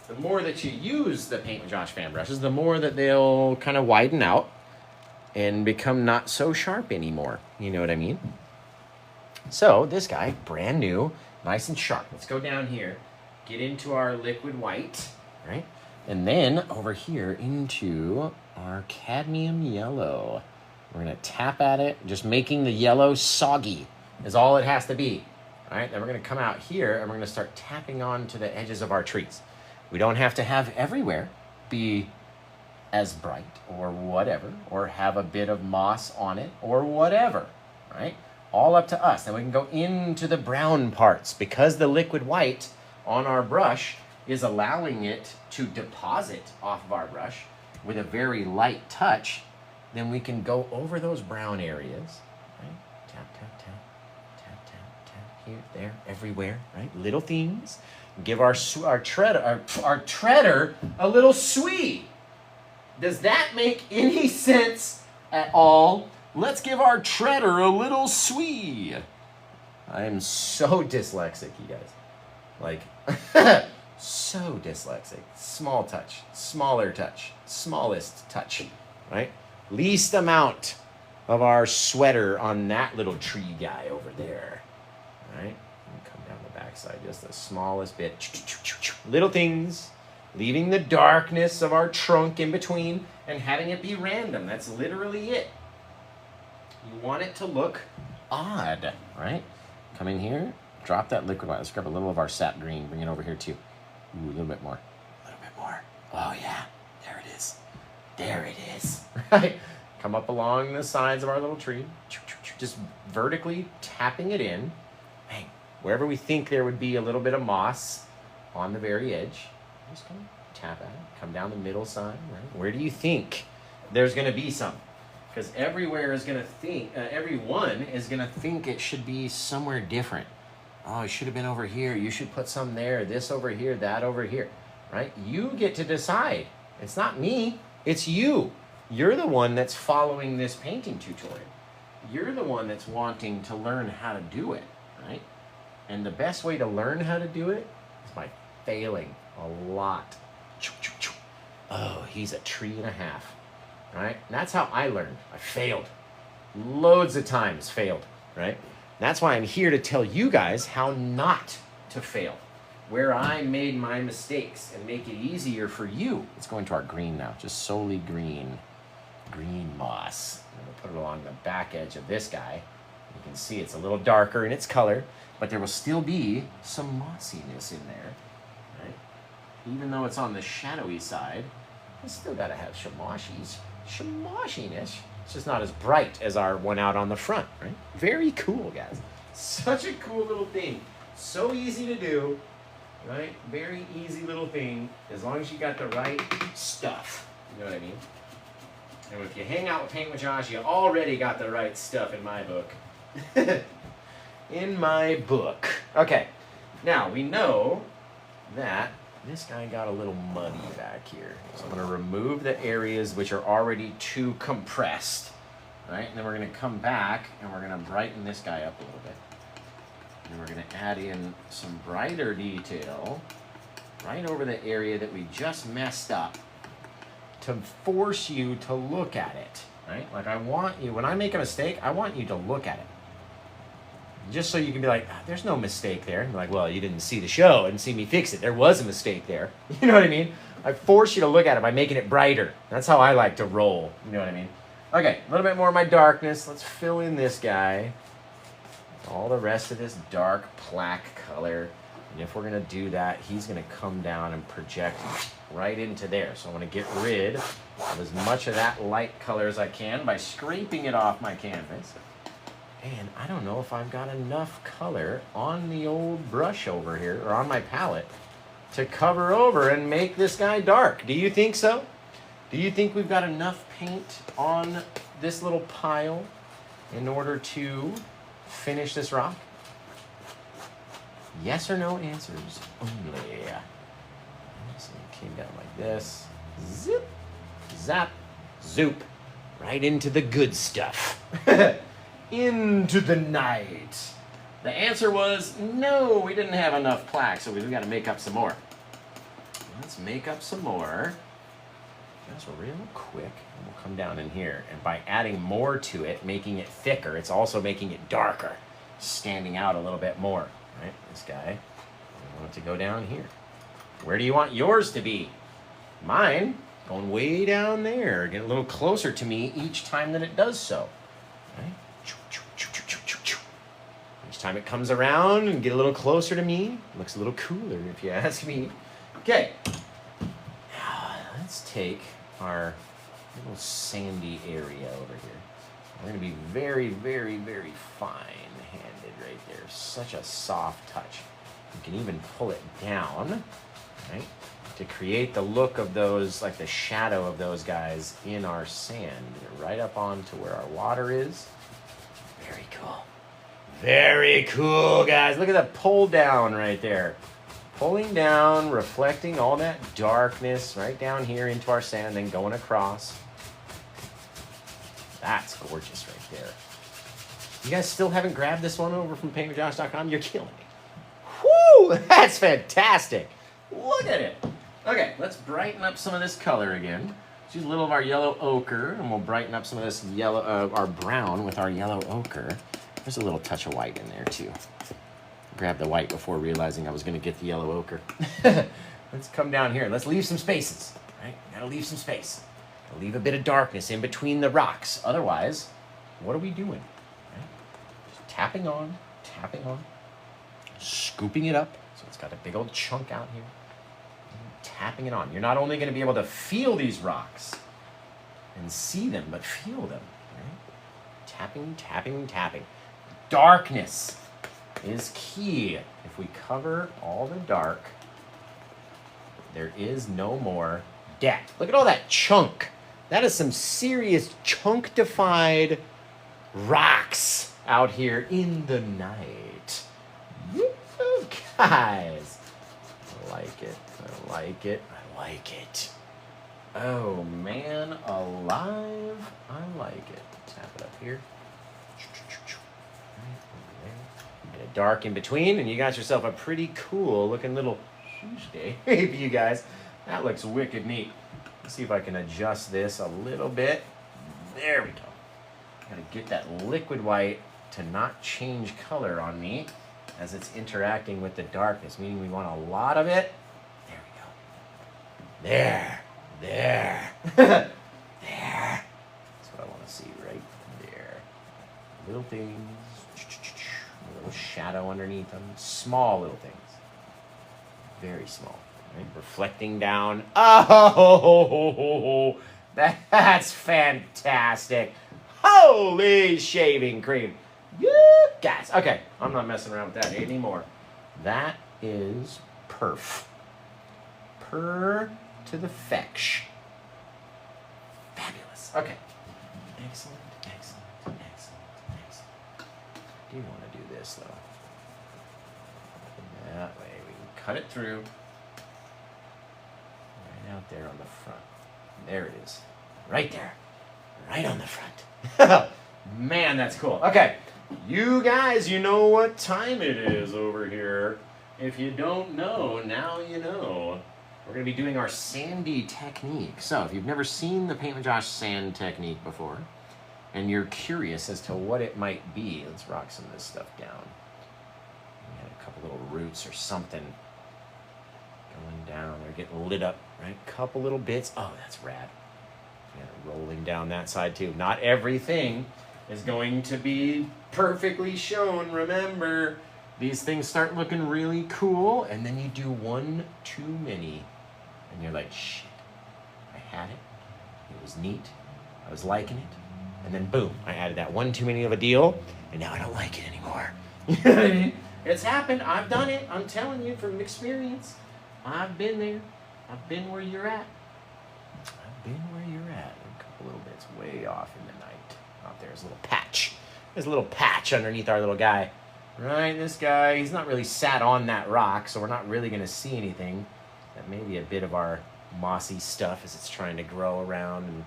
The more that you use the Paint with Josh fan brushes, the more that they'll kind of widen out and become not so sharp anymore. You know what I mean? So this guy, brand new, nice and sharp. Let's go down here, get into our liquid white, right? And then over here into our cadmium yellow. We're gonna tap at it, just making the yellow soggy is all it has to be. All right, then we're gonna come out here and we're gonna start tapping on to the edges of our trees. We don't have to have everywhere, be as bright or whatever, or have a bit of moss on it or whatever, right? All up to us. Then we can go into the brown parts. Because the liquid white on our brush is allowing it to deposit off of our brush with a very light touch, then we can go over those brown areas, right? Tap, tap, tap, tap, tap, tap, here, there, everywhere, right? Little things. Give our treader a little swee. Does that make any sense at all? Let's give our treader a little swee. I am so dyslexic, you guys. Like, so dyslexic. Small touch, smaller touch, smallest touch, right? Least amount of our sweater on that little tree guy over there, right? Come down the backside just the smallest bit. Little things. Leaving the darkness of our trunk in between and having it be random. That's literally it. You want it to look odd, right? Come in here, drop that liquid white. Let's grab a little of our sap green, bring it over here too. Ooh, a little bit more. A little bit more. Oh yeah, there it is. There it is, right? Come up along the sides of our little tree, just vertically tapping it in. Bang. Wherever we think there would be a little bit of moss on the very edge, just kind of tap at it, come down the middle side, right? Where do you think there's going to be some? Because everywhere is going to think, everyone is going to think it should be somewhere different. Oh, it should have been over here. You should put some there, this over here, that over here, right? You get to decide. It's not me, it's you. You're the one that's following this painting tutorial. You're the one that's wanting to learn how to do it, right? And the best way to learn how to do it is by failing a lot. Oh, he's a tree and a half, right? And that's how I learned. I failed. Loads of times failed, right? That's why I'm here to tell you guys how not to fail, where I made my mistakes and make it easier for you. Let's go into our green now, just solely green. Green moss. I'm gonna put it along the back edge of this guy. You can see it's a little darker in its color, but there will still be some mossiness in there, right? Even though it's on the shadowy side, it's still gotta have shamoshiness. It's just not as bright as our one out on the front, right? Very cool, guys. Such a cool little thing. So easy to do, right? Very easy little thing, as long as you got the right stuff. You know what I mean? And if you hang out with Paint with Josh, you already got the right stuff in my book. In my book. Okay, now we know that this guy got a little muddy back here. So I'm going to remove the areas which are already too compressed. Right? And then we're going to come back and we're going to brighten this guy up a little bit. And we're going to add in some brighter detail right over the area that we just messed up, to force you to look at it, right? Like I want you, when I make a mistake, I want you to look at it. Just so you can be like, there's no mistake there. And like, well, you didn't see the show and see me fix it. There was a mistake there. You know what I mean? I force you to look at it by making it brighter. That's how I like to roll. You know what I mean? Okay, a little bit more of my darkness. Let's fill in this guy. All the rest of this dark plaque color. And if we're gonna do that, he's gonna come down and project right into there. So I'm gonna get rid of as much of that light color as I can by scraping it off my canvas. And I don't know if I've got enough color on the old brush over here, or on my palette, to cover over and make this guy dark. Do you think so? Do you think we've got enough paint on this little pile in order to finish this rock? Yes or no answers only. So it came down like this. Zip, zap, zoop. Right into the good stuff. Into the night. The answer was no, we didn't have enough plaque, so we've got to make up some more. Let's make up some more. Just real quick, and we'll come down in here. And by adding more to it, making it thicker, it's also making it darker, standing out a little bit more. Right, this guy, I want it to go down here. Where do you want yours to be? Mine, going way down there, get a little closer to me each time that it does so. Right? Each time it comes around and get a little closer to me, looks a little cooler if you ask me. Okay, now let's take our little sandy area over here. We're going to be very, very, very fine-handed right there. Such a soft touch. You can even pull it down, right, to create the look of those, like the shadow of those guys in our sand, right up onto where our water is. Very cool. Very cool, guys. Look at that pull down right there. Pulling down, reflecting all that darkness right down here into our sand, then going across. That's gorgeous right there. You guys still haven't grabbed this one over from PaintWithJosh.com? You're killing me. Whoo! That's fantastic. Look at it. Okay, let's brighten up some of this color again. Let's use a little of our yellow ochre, and we'll brighten up some of this yellow, our brown with our yellow ochre. There's a little touch of white in there too. Grab the white before realizing I was going to get the yellow ochre. Let's come down here. Let's leave some spaces, right? Gotta leave some space. Gotta leave a bit of darkness in between the rocks. Otherwise, what are we doing? Right? Just tapping on, scooping it up. So it's got a big old chunk out here. Tapping it on. You're not only going to be able to feel these rocks and see them, but feel them. Right? Tapping, tapping, tapping. Darkness is key. If we cover all the dark, there is no more depth. Look at all that chunk. That is some serious chunkified rocks out here in the night. Woo, guys. I like it. I like it. I like it. Oh, man alive. I like it. Tap it up here. Dark in between, and you got yourself a pretty cool looking little Seascape, you guys. That looks wicked neat. Let's see if I can adjust this a little bit. There we go. Gotta get that liquid white to not change color on me as it's interacting with the darkness, meaning we want a lot of it. There we go. There. There. There. That's what I want to see right there. Little things. A little shadow underneath them. Small little things. Very small. Right? Reflecting down. Oh, that's fantastic. Holy shaving cream. You guys. Okay, I'm not messing around with that anymore. That is perf. Per to the fetch. Fabulous. Okay. Excellent, excellent, excellent, excellent. I do want to do this, though. That way we can cut it through. Right out there on the front. There it is. Right there. Right on the front. Man, that's cool. Okay. You guys, you know what time it is over here. If you don't know, now you know. We're going to be doing our sandy technique. So, if you've never seen the Paint with Josh sand technique before, and you're curious as to what it might be, let's rock some of this stuff down. We had a couple little roots or something going down. They're getting lit up, right? Couple little bits. Oh, that's rad. Yeah, rolling down that side too. Not everything is going to be perfectly shown. Remember, these things start looking really cool, and then you do one too many, and you're like, shit, I had it. It was neat. I was liking it. And then boom, I added that one too many of a deal, and now I don't like it anymore. You know what I mean? It's happened. I've done it. I'm telling you from experience. I've been there. I've been where you're at. I've been where you're at. A couple little bits way off in the night. Out there's a little patch. There's a little patch underneath our little guy. Right, this guy, he's not really sat on that rock, so we're not really going to see anything. That may be a bit of our mossy stuff as it's trying to grow around and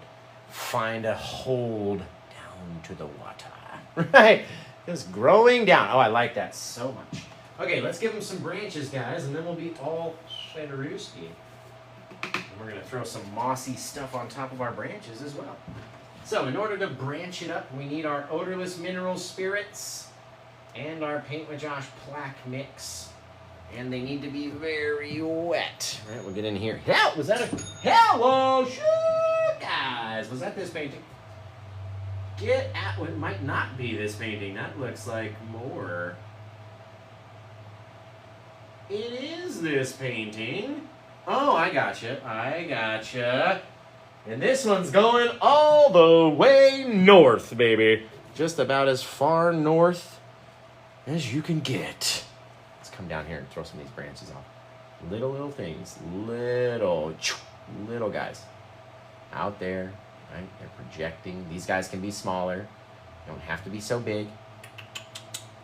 find a hold down to the water. Right, just growing down. Oh, I like that so much. Okay, let's give him some branches, guys, and then we'll be all Shadorowski. And we're going to throw some mossy stuff on top of our branches as well. So, in order to branch it up, we need our odorless mineral spirits and our Paint with Josh Black mix. And they need to be very wet. All right, we'll get in here. Hell, was that a... Hello, shoot, guys. Was that this painting? Get at... Well, it might not be this painting. That looks like more. It is this painting. Oh, I gotcha. I gotcha. And this one's going all the way north, baby. Just about as far north as you can get. Let's come down here and throw some of these branches off. Little things. Little guys. Out there, right? They're projecting. These guys can be smaller. Don't have to be so big.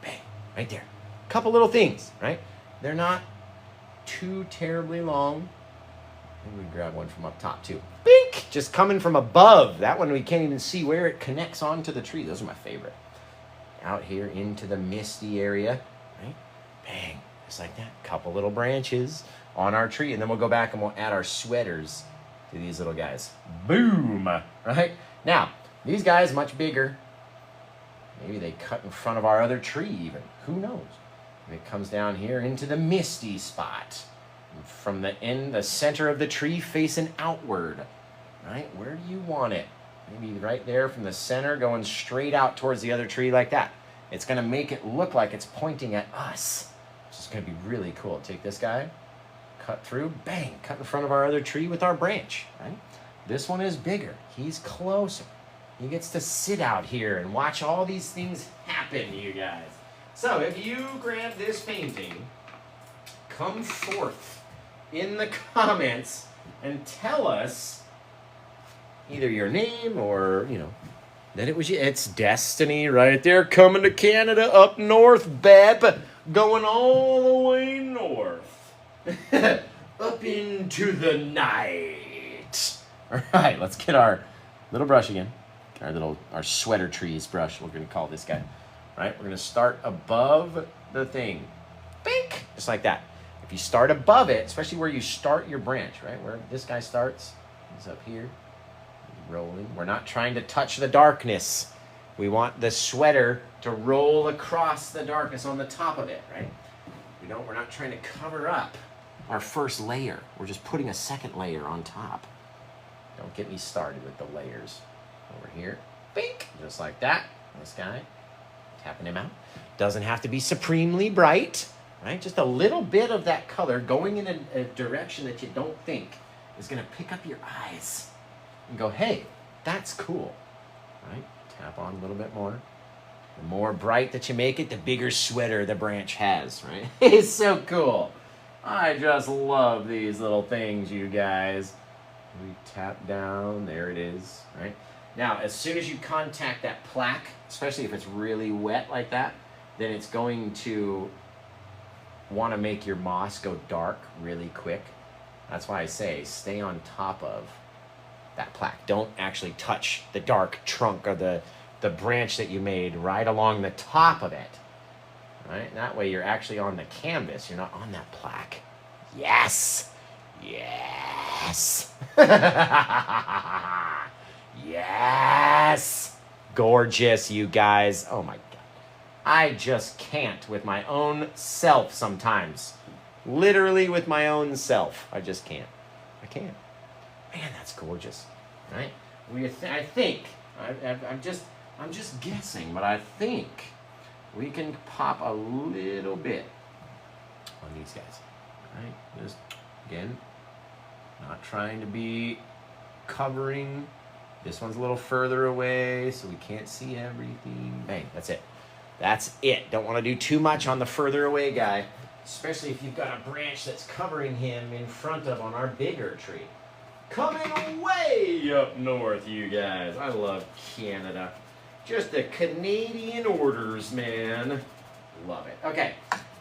Bang, right there. Couple little things, right? They're not too terribly long. Maybe we can grab one from up top too. Bink! Just coming from above. That one we can't even see where it connects onto the tree. Those are my favorite. Out here into the misty area, right? Bang, just like that. Couple little branches on our tree, and then we'll go back and we'll add our sweaters to these little guys. Boom! Right? Now, these guys much bigger. Maybe they cut in front of our other tree even. Who knows? And it comes down here into the misty spot. From the end, the center of the tree facing outward. Right? Where do you want it? Maybe right there from the center going straight out towards the other tree like that. It's going to make it look like it's pointing at us. Which is going to be really cool. Take this guy, cut through, bang, cut in front of our other tree with our branch. Right? This one is bigger. He's closer. He gets to sit out here and watch all these things happen, you guys. So if you grab this painting, come forth in the comments and tell us either your name or, you know, that it was you. It's Destiny right there coming to Canada up north, babe. Going all the way north. Up into the night. All right, let's get our little brush again. Our sweater trees brush, we're going to call this guy. Right? We're going to start above the thing. Bink! Just like that. If you start above it, especially where you start your branch, right? Where this guy starts, he's up here. He's rolling. We're not trying to touch the darkness. We want the sweater to roll across the darkness on the top of it, right? We're not trying to cover up our first layer. We're just putting a second layer on top. Don't get me started with the layers. Over here, bink, just like that. This guy, tapping him out. Doesn't have to be supremely bright, right? Just a little bit of that color going in a direction that you don't think is going to pick up your eyes and go, hey, that's cool, right? Tap on a little bit more. The more bright that you make it, the bigger sweater the branch has, right? It's so cool. I just love these little things, you guys. We tap down, there it is, right? Now, as soon as you contact that plaque, especially if it's really wet like that, then it's going to want to make your moss go dark really quick. That's why I say stay on top of that plaque. Don't actually touch the dark trunk or the branch that you made right along the top of it. Right? That way you're actually on the canvas. You're not on that plaque. Yes! Yes! Yes! Gorgeous, you guys. Oh my God. I just can't with my own self sometimes. Literally with my own self. I just can't. I can't. Man, that's gorgeous. Right? I think, I'm just guessing, but I think we can pop a little bit on these guys. Right? Just, again, not trying to be covering. This one's a little further away, so we can't see everything. Bang, that's it. That's it. Don't want to do too much on the further away guy, especially if you've got a branch that's covering him in front of on our bigger tree. Coming way up north, you guys. I love Canada. Just the Canadian orders, man. Love it. Okay,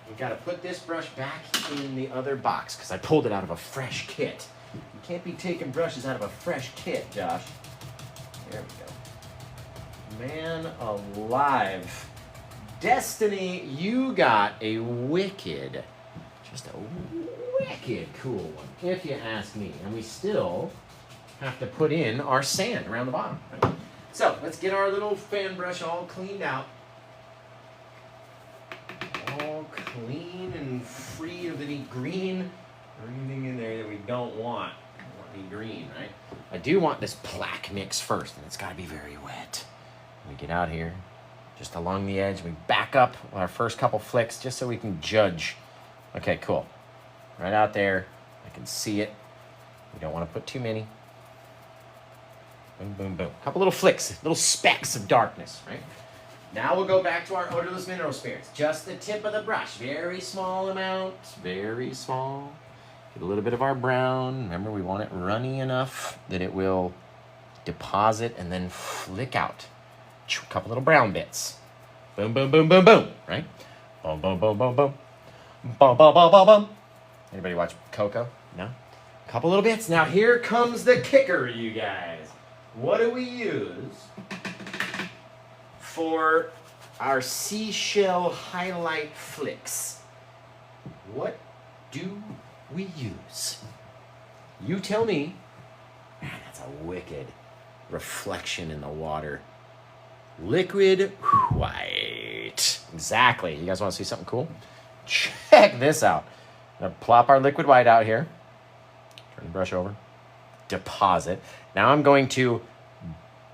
we've got to put this brush back in the other box because I pulled it out of a fresh kit. You can't be taking brushes out of a fresh kit, Josh. There we go. Man alive. Destiny, you got a wicked, just a wicked cool one, if you ask me. And we still have to put in our sand around the bottom. Right? So let's get our little fan brush all cleaned out. All clean and free of any green or anything in there that we don't want. We want to be green, right? I do want this plaque mix first, and it's got to be very wet. We get out here, just along the edge. We back up our first couple flicks just so we can judge. Okay, cool. Right out there. I can see it. We don't want to put too many. Boom, boom, boom. A couple little flicks, little specks of darkness, right? Now we'll go back to our odorless mineral spirits. Just the tip of the brush. Very small amount. Very small. Get a little bit of our brown. Remember, we want it runny enough that it will deposit and then flick out. A couple little brown bits. Boom, boom, boom, boom, boom. Right? Boom, boom, boom, boom, boom. Boom, boom, boom, boom, boom. Anybody watch Coco? No? A couple little bits. Now here comes the kicker, you guys. What do we use for our seashell highlight flicks? What do we use? You tell me. Man, that's a wicked reflection in the water. Liquid white. Exactly. You guys want to see something cool? Check this out. I'm gonna plop our liquid white out here. Turn the brush over. Deposit. Now I'm going to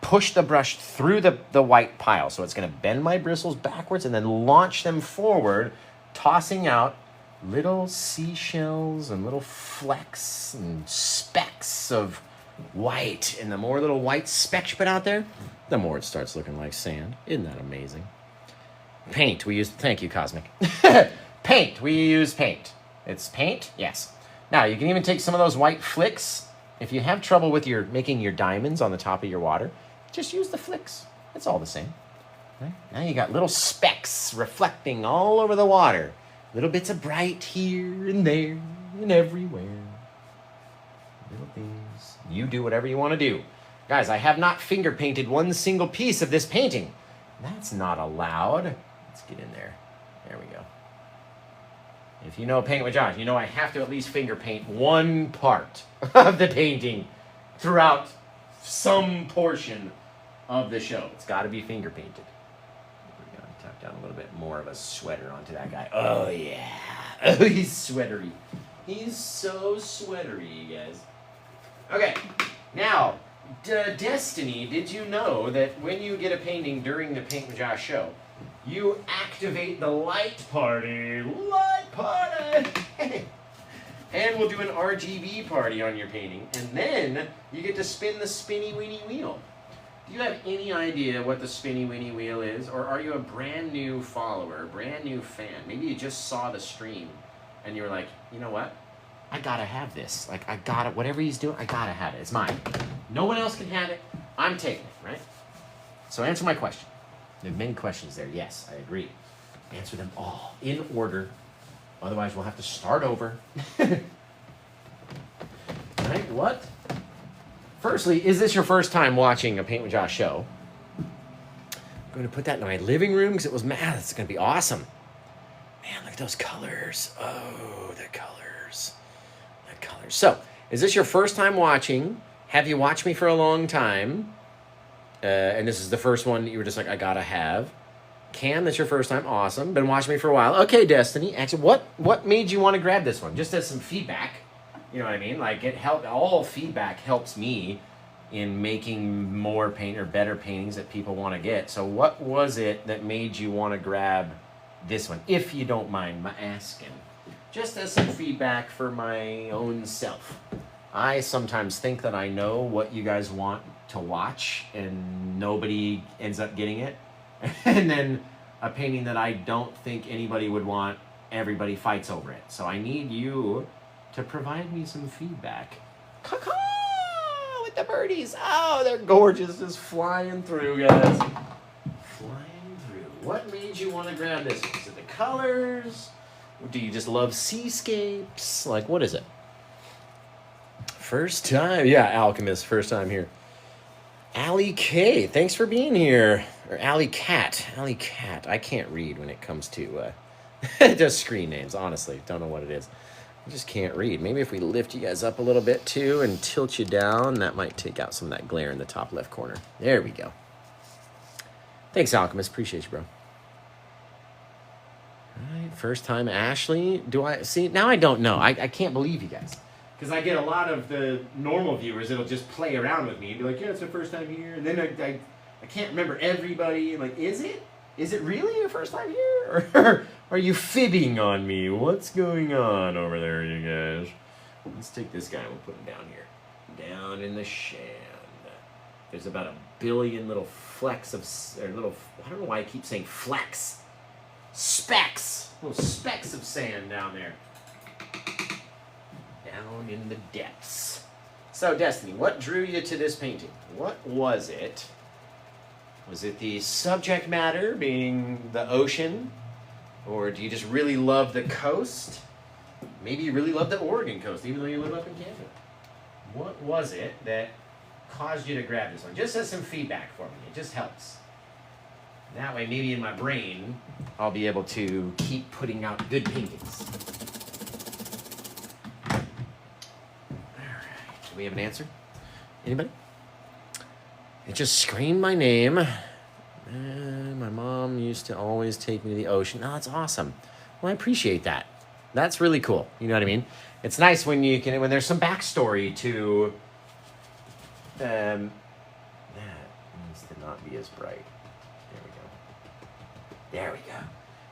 push the brush through the white pile. So it's going to bend my bristles backwards and then launch them forward, tossing out little seashells and little flecks and specks of white. And the more little white specks you put out there, the more it starts looking like sand. Isn't that amazing? Paint. We use, thank you, Cosmic. Paint. We use paint. It's paint? Yes. Now, you can even take some of those white flicks. If you have trouble with making your diamonds on the top of your water, just use the flicks. It's all the same. Right? Now you got little specks reflecting all over the water. Little bits of bright here and there and everywhere. Little things. You do whatever you want to do. Guys, I have not finger painted one single piece of this painting. That's not allowed. Let's get in there. There we go. If you know Paint with Josh, you know I have to at least finger paint one part of the painting throughout some portion of the show. It's got to be finger painted. We're going to tuck down a little bit more of a sweater onto that guy. Oh, yeah. Oh, he's sweatery. He's so sweatery, you guys. Okay. Now, Destiny, did you know that when you get a painting during the Paint with Josh show, you activate the light party. Light party! And we'll do an RGB party on your painting. And then you get to spin the spinny weeny wheel. Do you have any idea what the spinny weeny wheel is? Or are you a brand new follower, brand new fan? Maybe you just saw the stream and you were like, you know what? I gotta have this. Like, I gotta, whatever he's doing, I gotta have it. It's mine. No one else can have it. I'm taking it, right? So answer my question. There are many questions there. Yes, I agree. Answer them all in order. Otherwise, we'll have to start over. Right? What? Firstly, is this your first time watching a Paint with Josh show? I'm going to put that in my living room because it was, man, it's going to be awesome. Man, look at those colors. Oh, the colors. The colors. So, is this your first time watching? Have you watched me for a long time? And this is the first one that you were just like, I gotta have. Cam, that's your first time. Awesome. Been watching me for a while. Okay, Destiny. Actually, what made you want to grab this one? Just as some feedback. You know what I mean? Like, it helped. All feedback helps me in making more paint or better paintings that people want to get. So what was it that made you want to grab this one? If you don't mind my asking. Just as some feedback for my own self. I sometimes think that I know what you guys want to watch and nobody ends up getting it. And then a painting that I don't think anybody would want, everybody fights over it. So I need you to provide me some feedback. Caw-caw with the birdies. Oh, they're gorgeous, just flying through, guys. Flying through. What made you want to grab this? Is it the colors? Do you just love seascapes? Like, what is it? First time. Yeah, Alchemist, first time here. Allie K, thanks for being here. Or Allie Cat. Allie Cat. I can't read when it comes to just screen names, honestly. Don't know what it is. I just can't read. Maybe if we lift you guys up a little bit too and tilt you down, that might take out some of that glare in the top left corner. There we go. Thanks, Alchemist. Appreciate you, bro. All right, first time Ashley. Do I see? Now I don't know. I can't believe you guys. Because I get a lot of the normal viewers that'll just play around with me and be like, yeah, it's the first time here. And then I can't remember everybody. I'm like, is it? Is it really your first time here? Or are you fibbing on me? What's going on over there, you guys? Let's take this guy and we'll put him down here. Down in the shand. There's about a billion little flecks of, or little, I don't know why I keep saying flecks. Specks. Little specks of sand down there. Down in the depths. So, Destiny, what drew you to this painting? What was it? Was it the subject matter being the ocean? Or do you just really love the coast? Maybe you really love the Oregon coast, even though you live up in Canada. What was it that caused you to grab this one? Just as some feedback for me. It just helps. That way, maybe in my brain, I'll be able to keep putting out good paintings. All right. Do we have an answer? Anybody? It just screamed my name. My mom used to always take me to the ocean. Oh, that's awesome. Well, I appreciate that. That's really cool. You know what I mean? It's nice when you can, when there's some backstory to, that needs to not be as bright. There we go.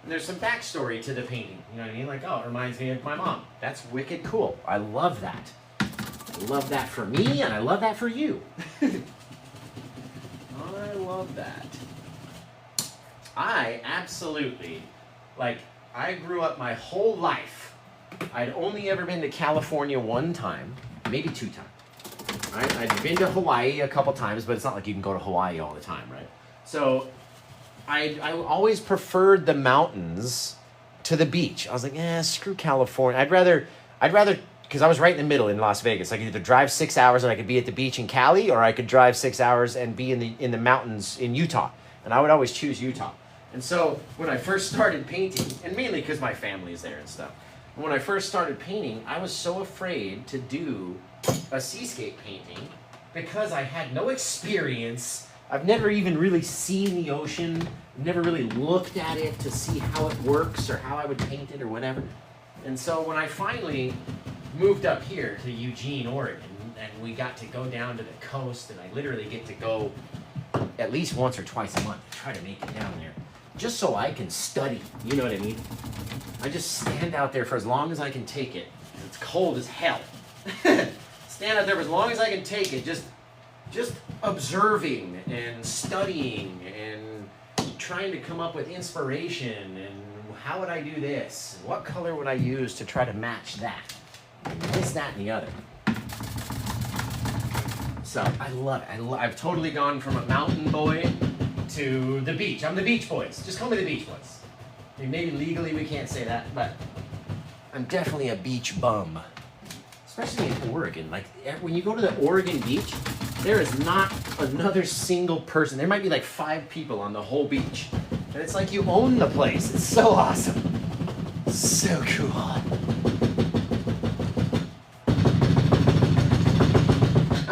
And there's some backstory to the painting. You know what I mean? Like, oh, it reminds me of my mom. That's wicked cool. I love that. I love that for me, and I love that for you. I love that. I absolutely, like, I grew up my whole life. I'd only ever been to California one time, maybe 2 times. Right? I'd been to Hawaii a couple times, but it's not like you can go to Hawaii all the time, right? So I always preferred the mountains to the beach. I was like, screw California. I'd rather, because I was right in the middle in Las Vegas. I could either drive 6 hours and I could be at the beach in Cali, or I could drive 6 hours and be in the mountains in Utah. And I would always choose Utah. And so when I first started painting, and mainly because my family's there and stuff, when I first started painting, I was so afraid to do a seascape painting because I had no experience. I've never even really seen the ocean, never really looked at it to see how it works or how I would paint it or whatever. And so when I finally moved up here to Eugene, Oregon, and we got to go down to the coast, and I literally get to go at least once or twice a month to try to make it down there, just so I can study, you know what I mean? I just stand out there for as long as I can take it. It's cold as hell. Stand out there for as long as I can take it, just observing and studying and trying to come up with inspiration and how would I do this? What color would I use to try to match that? This, that, and the other. So I love it. I've totally gone from a mountain boy to the beach. I'm the Beach Boys. Just call me the Beach Boys. I mean, maybe legally we can't say that, but I'm definitely a beach bum. Especially in Oregon. Like, when you go to the Oregon beach, there is not another single person. There might be like 5 people on the whole beach. And it's like you own the place. It's so awesome. So cool.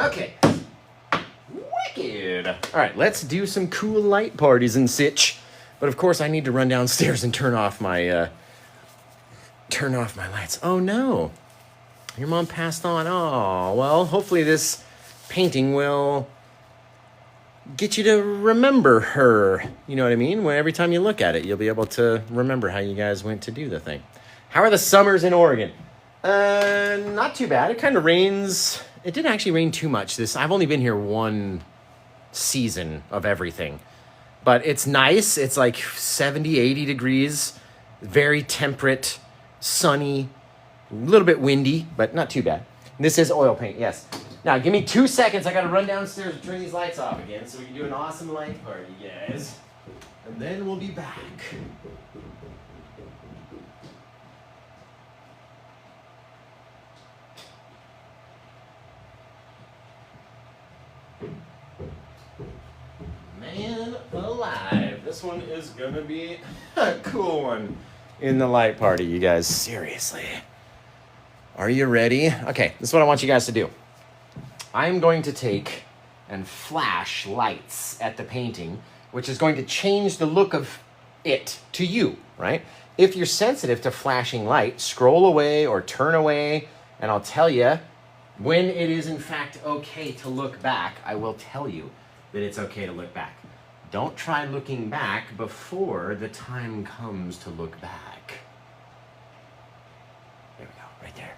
Okay. Wicked. All right, let's do some cool light parties and such. But of course, I need to run downstairs and turn off my lights. Oh no. Your mom passed on. Oh, well, hopefully this painting will get you to remember her. You know what I mean? When every time you look at it, you'll be able to remember how you guys went to do the thing. How are the summers in Oregon? Not too bad. It kind of rains. It didn't actually rain too much. I've only been here one season of everything. But it's nice. It's like 70, 80 degrees. Very temperate, sunny. A little bit windy, but not too bad. This is oil paint, yes. Now, give me 2 seconds. I got to run downstairs and turn these lights off again so we can do an awesome light party, guys. And then we'll be back. Man alive. This one is going to be a cool one in the light party, you guys. Seriously. Are you ready? Okay, this is what I want you guys to do. I'm going to take and flash lights at the painting, which is going to change the look of it to you, right? If you're sensitive to flashing light, scroll away or turn away, and I'll tell you when it is in fact okay to look back. I will tell you that it's okay to look back. Don't try looking back before the time comes to look back. There we go, right there.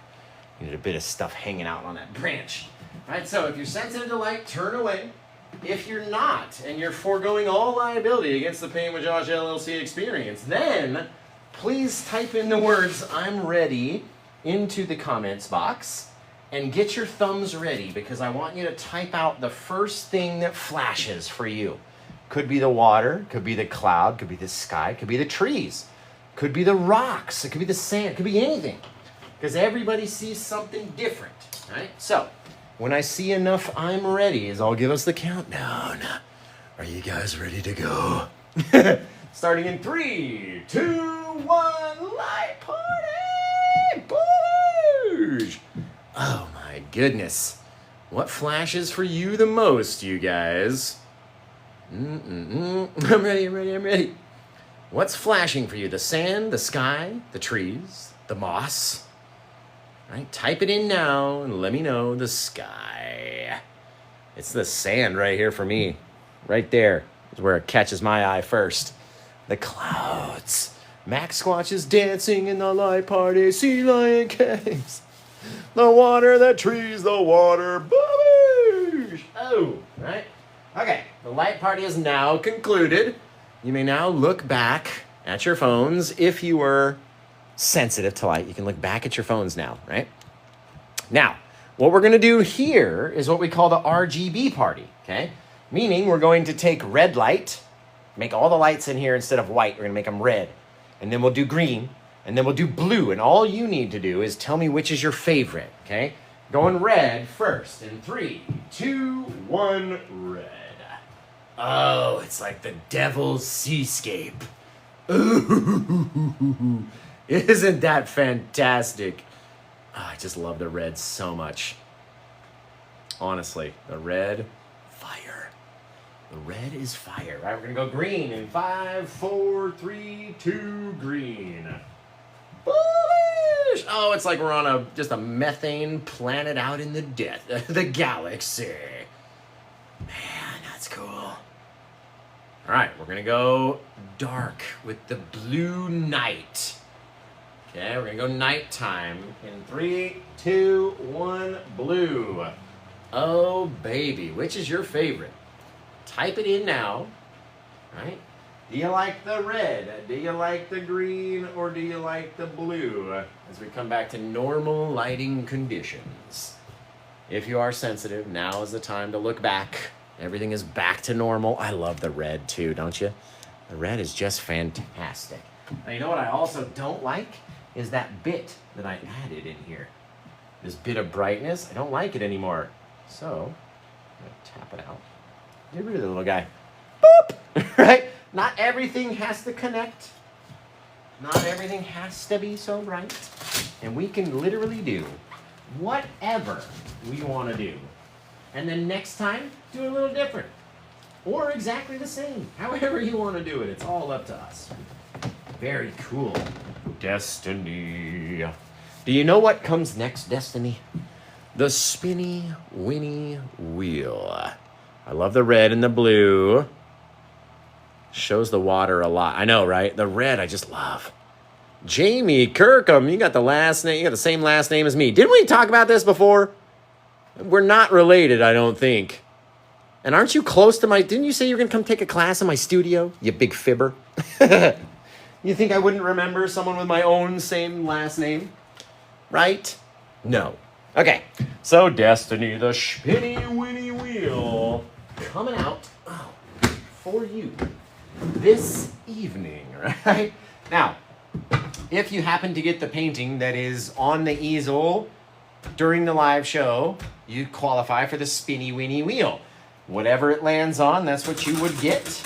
You need a bit of stuff hanging out on that branch. All right, so if you're sensitive to light, turn away. If you're not, and you're foregoing all liability against the Paint with Josh LLC experience, then please type in the words "I'm ready" into the comments box and get your thumbs ready, because I want you to type out the first thing that flashes for you. Could be the water, could be the cloud, could be the sky, could be the trees, could be the rocks, it could be the sand, it could be anything, because everybody sees something different, right? So when I see enough "I'm ready" is I'll give us the countdown. Are you guys ready to go? Starting in 3, 2, 1, light party! Boosh! Oh my goodness. What flashes for you the most, you guys? I'm ready. What's flashing for you? The sand, the sky, the trees, the moss? Right, type it in now and let me know. The sky. It's the sand right here for me. Right there is where it catches my eye first. The clouds. Max Squatch is dancing in the light party. Sea lion caves. The water, the trees, the water. Boosh! Oh, right. Okay, the light party is now concluded. You may now look back at your phones. If you were sensitive to light, you can look back at your phones now, right? Now, what we're going to do here is what we call the RGB party, okay? Meaning we're going to take red light, make all the lights in here instead of white, we're going to make them red. And then we'll do green, and then we'll do blue. And all you need to do is tell me which is your favorite, okay? Going red first in 3, 2, 1, red. Oh, it's like the devil's seascape. Ooh, isn't that fantastic? Oh, I just love the red so much. Honestly, the red, fire. The red is fire. Right, we're gonna go green in 5, 4, 3, 2, green. Bullish! Oh, it's like we're on just a methane planet out in the the galaxy. Man, that's cool. All right, we're gonna go dark with the blue night. Okay, we're gonna go nighttime in 3, 2, 1, blue. Oh, baby, which is your favorite? Type it in now, right? Do you like the red? Do you like the green? Or do you like the blue? As we come back to normal lighting conditions. If you are sensitive, now is the time to look back. Everything is back to normal. I love the red too, don't you? The red is just fantastic. Now, you know what I also don't like? Is that bit that I added in here. This bit of brightness, I don't like it anymore. So, I'm gonna tap it out. Get rid of the little guy. Boop! Right? Not everything has to connect. Not everything has to be so bright. And we can literally do whatever we want to do. And then next time, do a little different. Or exactly the same. However you want to do it. It's all up to us. Very cool. Destiny. Do you know what comes next, Destiny? The spinny winny wheel. I love the red and the blue. Shows the water a lot. I know, right? The red I just love. Jamie Kirkham, you got the last name. You got the same last name as me. Didn't we talk about this before? We're not related, I don't think. And aren't you close to my... Didn't you say you were going to come take a class in my studio? You big fibber. You think I wouldn't remember someone with my own same last name? Right? No. Okay. So, Destiny, the spinny winny wheel coming out for you this evening, right? Now, if you happen to get the painting that is on the easel during the live show, you qualify for the spinny winny wheel. Whatever it lands on, that's what you would get.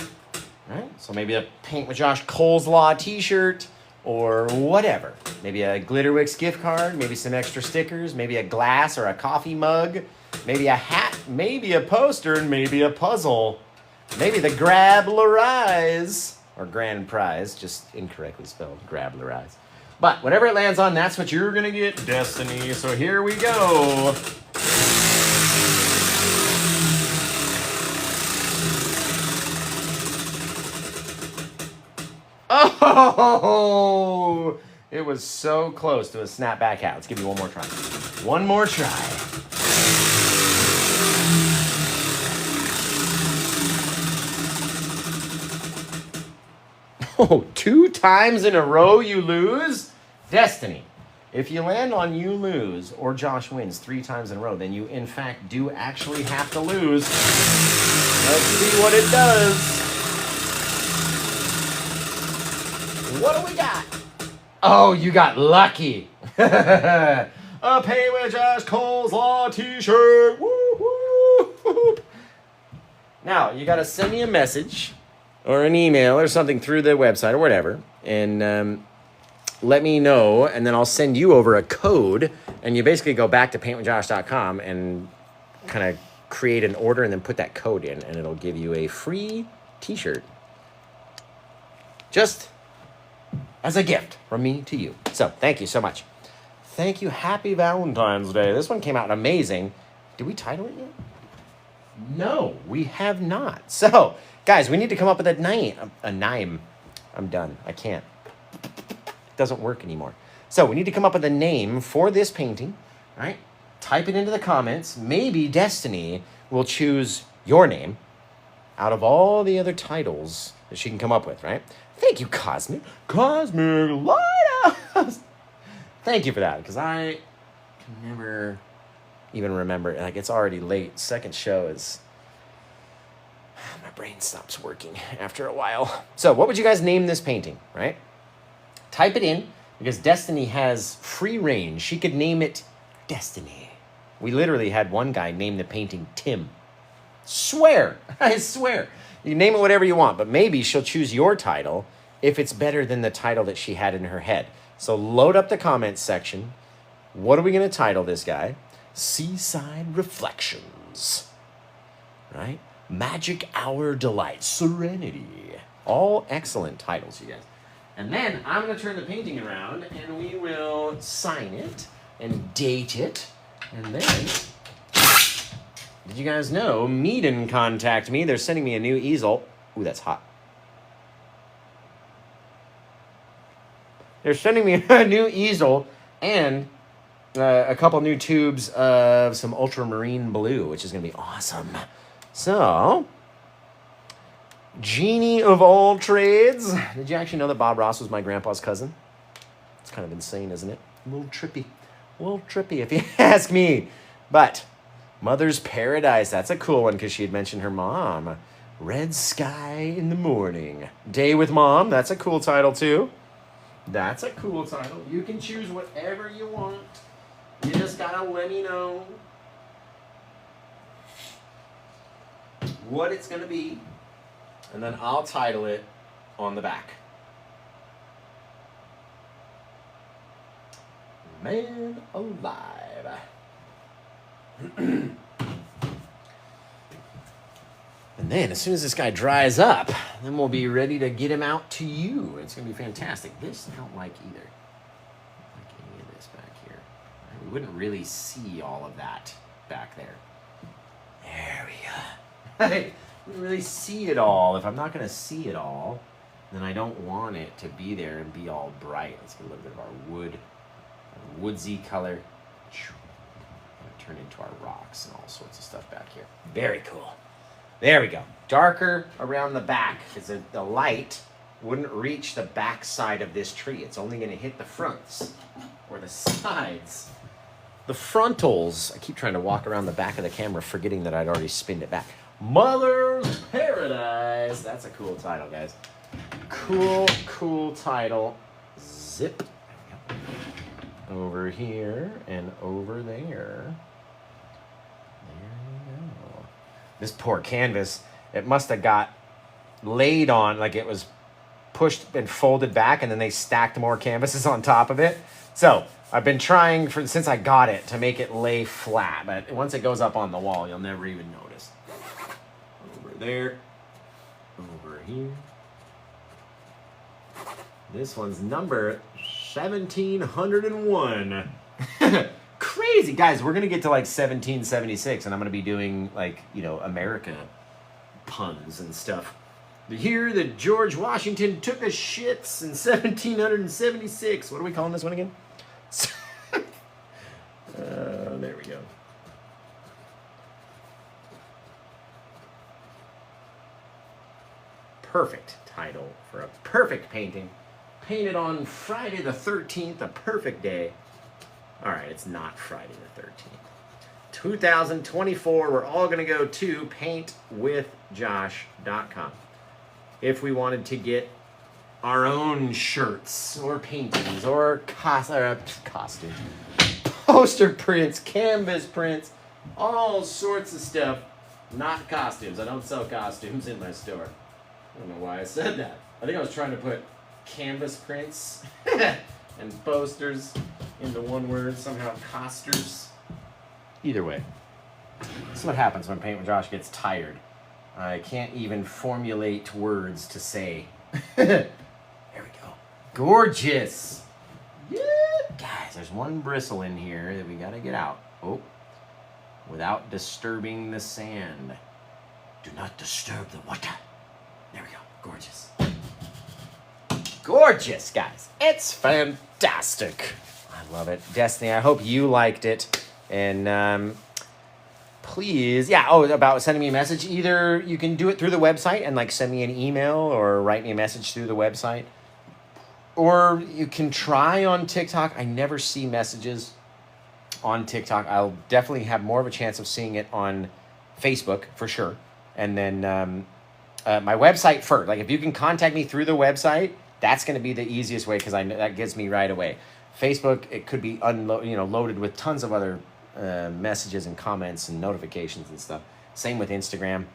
Right? So maybe a Paint with Josh Coleslaw t-shirt or whatever. Maybe a Glitterwix gift card, maybe some extra stickers, maybe a glass or a coffee mug, maybe a hat, maybe a poster, and maybe a puzzle. Maybe the Grab Larize, or Grand Prize, just incorrectly spelled, Grab Larize. But whatever it lands on, that's what you're going to get, Destiny. So here we go. Oh, it was so close to a snapback hat. Let's give you one more try. One more try. Oh, 2 times in a row you lose? Destiny. If you land on you lose or Josh wins 3 times in a row, then you in fact do actually have to lose. Let's see what it does. What do we got? Oh, you got lucky. A Paint with Josh Coleslaw t-shirt. Woo, woo. Now, you got to send me a message or an email or something through the website or whatever, and let me know, and then I'll send you over a code, and you basically go back to paintwithjosh.com and kind of create an order and then put that code in, and it'll give you a free t-shirt. Just as a gift from me to you. So, thank you so much. Thank you. Happy Valentine's Day. This one came out amazing. Did we title it yet? No, we have not. So, guys, we need to come up with a name. I'm done. I can't. It doesn't work anymore. So, we need to come up with a name for this painting, right? Type it into the comments. Maybe Destiny will choose your name out of all the other titles that she can come up with, right? Thank you, Cosmic Lighthouse. Thank you for that, because I can never even remember. Like, it's already late. Second show is... my brain stops working after a while. So, what would you guys name this painting, right? Type it in, because Destiny has free range. She could name it Destiny. We literally had one guy name the painting Tim. Swear. I swear. You can name it whatever you want, but maybe she'll choose your title if it's better than the title that she had in her head. So load up the comments section. What are we going to title this guy? Seaside Reflections. Right? Magic Hour Delight. Serenity. All excellent titles, you guys. And then I'm going to turn the painting around and we will sign it and date it. And then, did you guys know Meeden contacted me? They're sending me a new easel. Ooh, that's hot. They're sending me a new easel and a couple new tubes of some ultramarine blue, which is going to be awesome. So, Genie of all trades. Did you actually know that Bob Ross was my grandpa's cousin? It's kind of insane, isn't it? A little trippy. A little trippy, if you ask me. But Mother's Paradise, that's a cool one because she had mentioned her mom. Red Sky in the Morning. Day with Mom, that's a cool title too. That's a cool title. You can choose whatever you want. You just gotta let me know what it's gonna be, and then I'll title it on the back. Man alive. And then, as soon as this guy dries up, then we'll be ready to get him out to you. It's going to be fantastic. This I don't like either. I don't like any of this back here. We wouldn't really see all of that back there. There we go. We wouldn't really see it all. If I'm not going to see it all, then I don't want it to be there and be all bright. Let's get a little bit of our woodsy color. Turn into our rocks and all sorts of stuff back here. Very cool. There we go. Darker around the back because the light wouldn't reach the back side of this tree. It's only going to hit the fronts or the sides. The frontals. I keep trying to walk around the back of the camera forgetting that I'd already spinned it back. Mother's Paradise. That's a cool title, guys. Cool title. Zip. Over here and over there. This poor canvas, it must have got laid on, like it was pushed and folded back, and then they stacked more canvases on top of it. So I've been trying since I got it to make it lay flat, but once it goes up on the wall, you'll never even notice. Over there, over here. This one's number 1701. Crazy, guys. We're gonna get to like 1776, and I'm gonna be doing like, you know, America puns and stuff. The year that George Washington took a shits in 1776. What are we calling this one again? There we go. perfect title for a perfect painting. Painted on Friday the 13th, a perfect day. All right, it's not Friday the 13th. 2024, we're all going to go to PaintWithJosh.com. If we wanted to get our own shirts or paintings or costumes, poster prints, canvas prints, all sorts of stuff. Not costumes. I don't sell costumes in my store. I don't know why I said that. I think I was trying to put canvas prints and posters into one word, somehow costers. Either way. This is what happens when Paint with Josh gets tired. I can't even formulate words to say. There we go. Gorgeous. Yeah. Guys, there's one bristle in here that we gotta get out. Oh. Without disturbing the sand. Do not disturb the water. There we go. Gorgeous. Gorgeous, guys. It's fantastic. I love it. Destiny, I hope you liked it. And please, yeah, about sending me a message. Either you can do it through the website and like send me an email or write me a message through the website. Or you can try on TikTok. I never see messages on TikTok. I'll definitely have more of a chance of seeing it on Facebook for sure. And then my website first. Like if you can contact me through the website, that's going to be the easiest way because I know that gets me right away. Facebook, it could be loaded with tons of other messages and comments and notifications and stuff. Same with Instagram.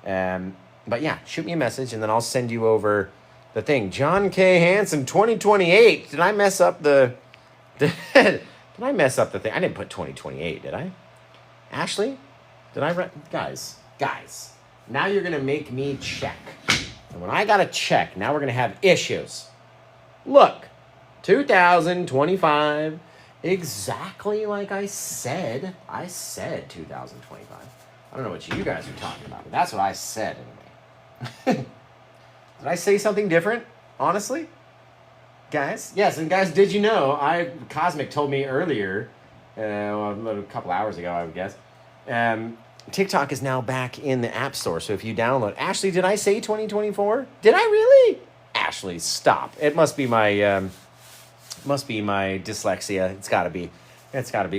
But yeah, shoot me a message and then I'll send you over the thing. John K. Hansen, 2028. Did I mess up the thing? I didn't put 2028, did I? Ashley? Did I guys, now you're going to make me check. And when I got to check, now we're going to have issues. Look, 2025, exactly like I said. I said 2025. I don't know what you guys are talking about, but that's what I said anyway. Did I say something different, honestly? Guys? Yes, and guys, did you know, Cosmic told me earlier, a couple hours ago, I would guess, TikTok is now back in the App Store, so if you download... Ashley, did I say 2024? Did I really? Ashley, stop. It must be my dyslexia. It's got to be.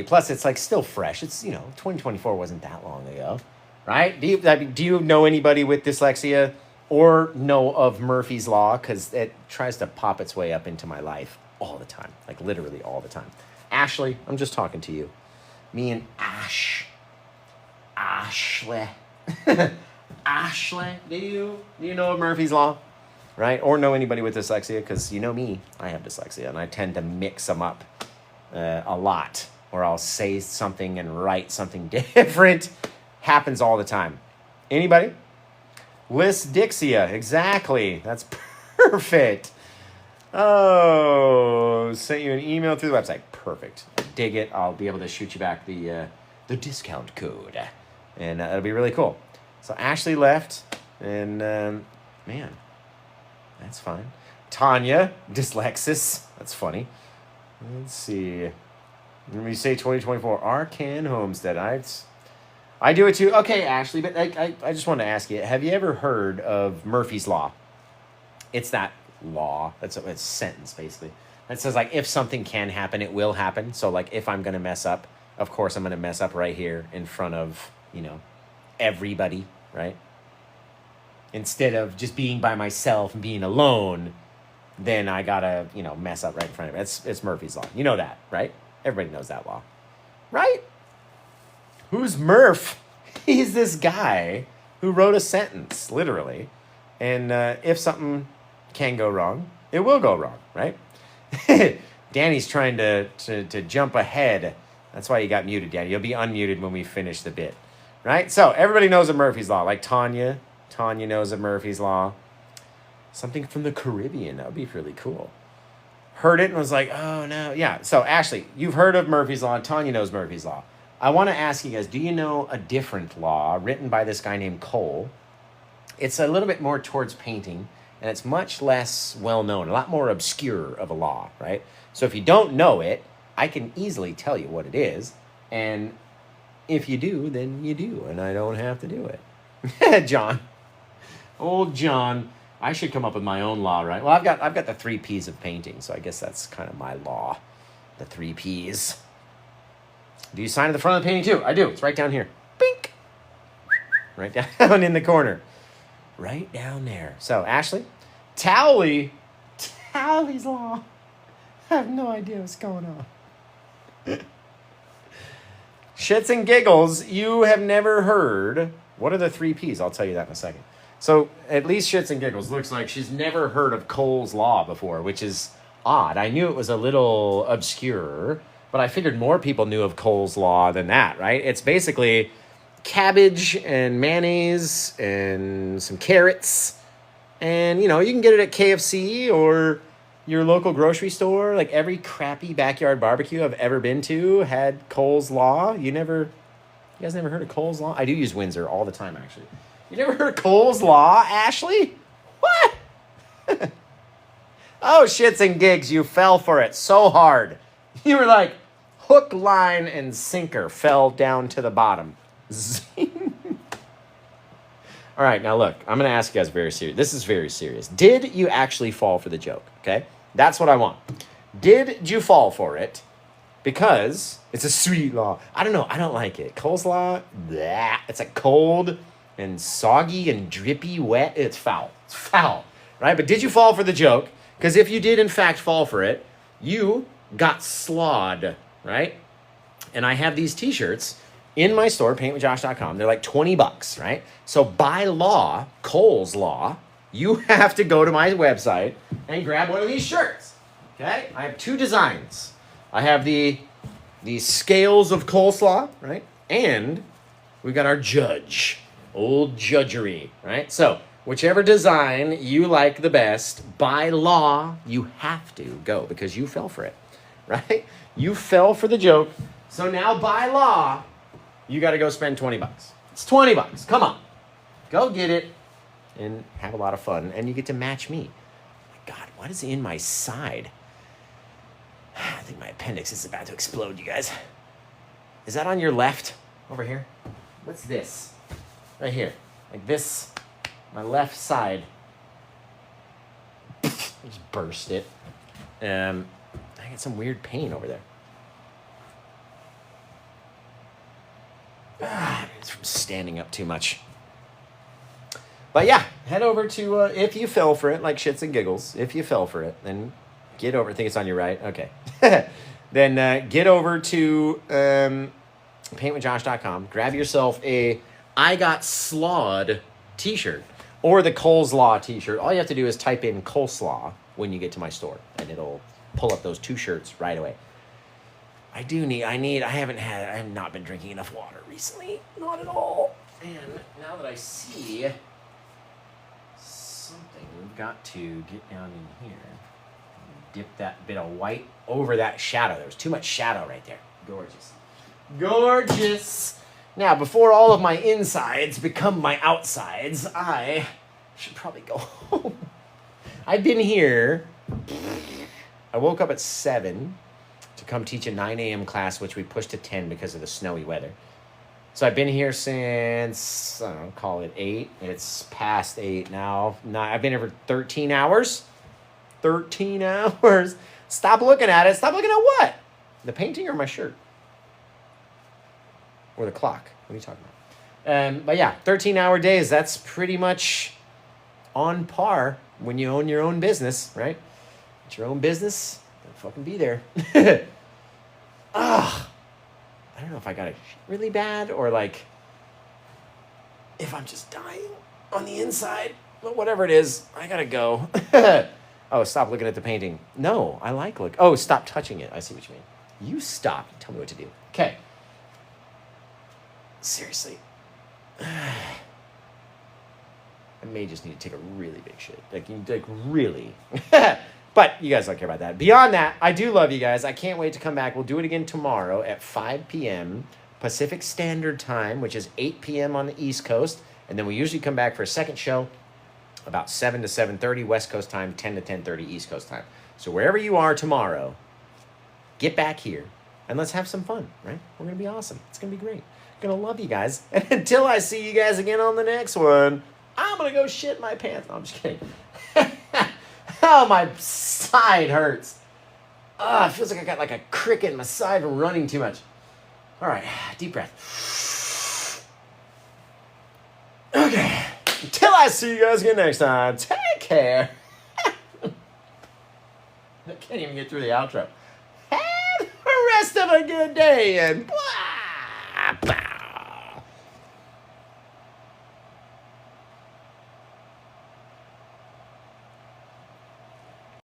Plus, it's like still fresh. It's, 2024 wasn't that long ago, right? Do you know anybody with dyslexia or know of Murphy's Law? Because it tries to pop its way up into my life all the time, like literally all the time. Ashley, I'm just talking to you. Me and Ashley. Ashley, do you know of Murphy's Law? Right? Or know anybody with dyslexia? Because you know me, I have dyslexia, and I tend to mix them up a lot. Or I'll say something and write something different. Happens all the time. Anybody? Dixia, exactly. That's perfect. Oh, sent you an email through the website. Perfect. Dig it. I'll be able to shoot you back the discount code. And it'll be really cool. So Ashley left, and man, that's fine. Tanya, dyslexis. That's funny. Let's see. When we say 2024, Arcan Homestead. I do it too. Okay, Ashley, but I just wanted to ask you, have you ever heard of Murphy's Law? It's that law. It's a sentence, basically. It says, like, if something can happen, it will happen. So, like, if I'm going to mess up, of course I'm going to mess up right here in front of, everybody, right? Instead of just being by myself and being alone, then I got to, mess up right in front of it. It's Murphy's Law. You know that, right? Everybody knows that law. Right? Who's Murph? He's this guy who wrote a sentence, literally. And if something can go wrong, it will go wrong, right? Danny's trying to jump ahead. That's why you got muted, Danny. You'll be unmuted when we finish the bit, right? So everybody knows of Murphy's Law. Like Tanya. Tanya knows of Murphy's Law. Something from the Caribbean. That would be really cool. Heard it and was like, oh, no. Yeah, so Ashley, you've heard of Murphy's Law. Tanya knows Murphy's Law. I want to ask you guys, do you know a different law written by this guy named Cole? It's a little bit more towards painting, and it's much less well-known, a lot more obscure of a law, right? So if you don't know it, I can easily tell you what it is, and if you do, then you do, and I don't have to do it. John. Old John. I should come up with my own law, right? Well, I've got the 3 P's of painting, so I guess that's kind of my law. The 3 P's. Do you sign at the front of the painting too? I do. It's right down here. Bink. Right down in the corner. Right down there. So, Ashley, Towley's law. I have no idea what's going on. Shits and giggles, you have never heard. What are the 3 P's? I'll tell you that in a second. So, at least Shits and Giggles looks like she's never heard of Cole's Law before, which is odd. I knew it was a little obscure, but I figured more people knew of Cole's Law than that, right? It's basically cabbage and mayonnaise and some carrots. And, you know, you can get it at KFC or your local grocery store. Like every crappy backyard barbecue I've ever been to had Cole's Law. You guys never heard of Cole's Law? I do use Windsor all the time, actually. You never heard of Cole's Law, Ashley? What? Oh, shits and gigs, you fell for it so hard. You were like, hook, line, and sinker fell down to the bottom. Zing. All right, now look, I'm going to ask you guys very serious. This is very serious. Did you actually fall for the joke, okay? That's what I want. Did you fall for it? Because it's a sweet law. I don't know. I don't like it. Cole's Law, bleh. It's like cold and soggy and drippy wet. It's foul. It's foul, right? But did you fall for the joke? Because if you did, in fact, fall for it, you got slawed, right? And I have these T-shirts in my store, PaintWithJosh.com. They're like $20, right? So by law, Cole's Law, you have to go to my website and grab one of these shirts, okay? I have 2 designs. I have the scales of coleslaw, right? And we've got our judge, old judgery, right? So whichever design you like the best, by law, you have to go because you fell for it, right? You fell for the joke. So now by law, you got to go spend $20. It's $20. Come on. Go get it and have a lot of fun. And you get to match me. Oh my God, what is in my side? I think my appendix is about to explode, you guys. Is that on your left? Over here? What's this? Right here. Like this. My left side. I just burst it. I got some weird pain over there. It's from standing up too much. But yeah, head over to, if you fell for it, like Shits and Giggles, if you fell for it, then get over, I think it's on your right, okay. Then get over to PaintWithJosh.com, grab yourself a I Got Slawed t-shirt, or the Cole's Law t-shirt. All you have to do is type in coleslaw when you get to my store, and it'll pull up those 2 shirts right away. I have not been drinking enough water recently, not at all. And now that I see something, we've got to get down in here. Dip that bit of white over that shadow. There was too much shadow right there. Gorgeous. Gorgeous. Now, before all of my insides become my outsides, I should probably go home. I've been here. I woke up at 7 to come teach a 9 a.m. class, which we pushed to 10 because of the snowy weather. So I've been here since, I don't know, call it 8. It's past 8 now. I've been here for 13 hours. 13 hours. Stop looking at it. Stop looking at what? The painting or my shirt? Or the clock? What are you talking about? But yeah, 13-hour days. That's pretty much on par when you own your own business, right? It's your own business. Don't fucking be there. I don't know if I got it really bad or like if I'm just dying on the inside. But whatever it is, I gotta go. Oh, stop looking at the painting. No, I like look. Oh, stop touching it. I see what you mean. You stop. Tell me what to do. Okay. Seriously. I may just need to take a really big shit. Like really. But you guys don't care about that. Beyond that, I do love you guys. I can't wait to come back. We'll do it again tomorrow at 5 p.m. Pacific Standard Time, which is 8 p.m. on the East Coast. And then we usually come back for a second show about 7 to 7:30 West Coast time, 10 to 10:30 East Coast time. So wherever you are tomorrow, get back here and let's have some fun, right? We're going to be awesome. It's going to be great. I'm going to love you guys. And until I see you guys again on the next one, I'm gonna go shit my pants. No, I'm just kidding. Oh, my side hurts. It feels like I got like a cricket in my side from running too much. All right, deep breath. Okay, until I see you guys again next time, take care. I can't even get through the outro. Have the rest of a good day and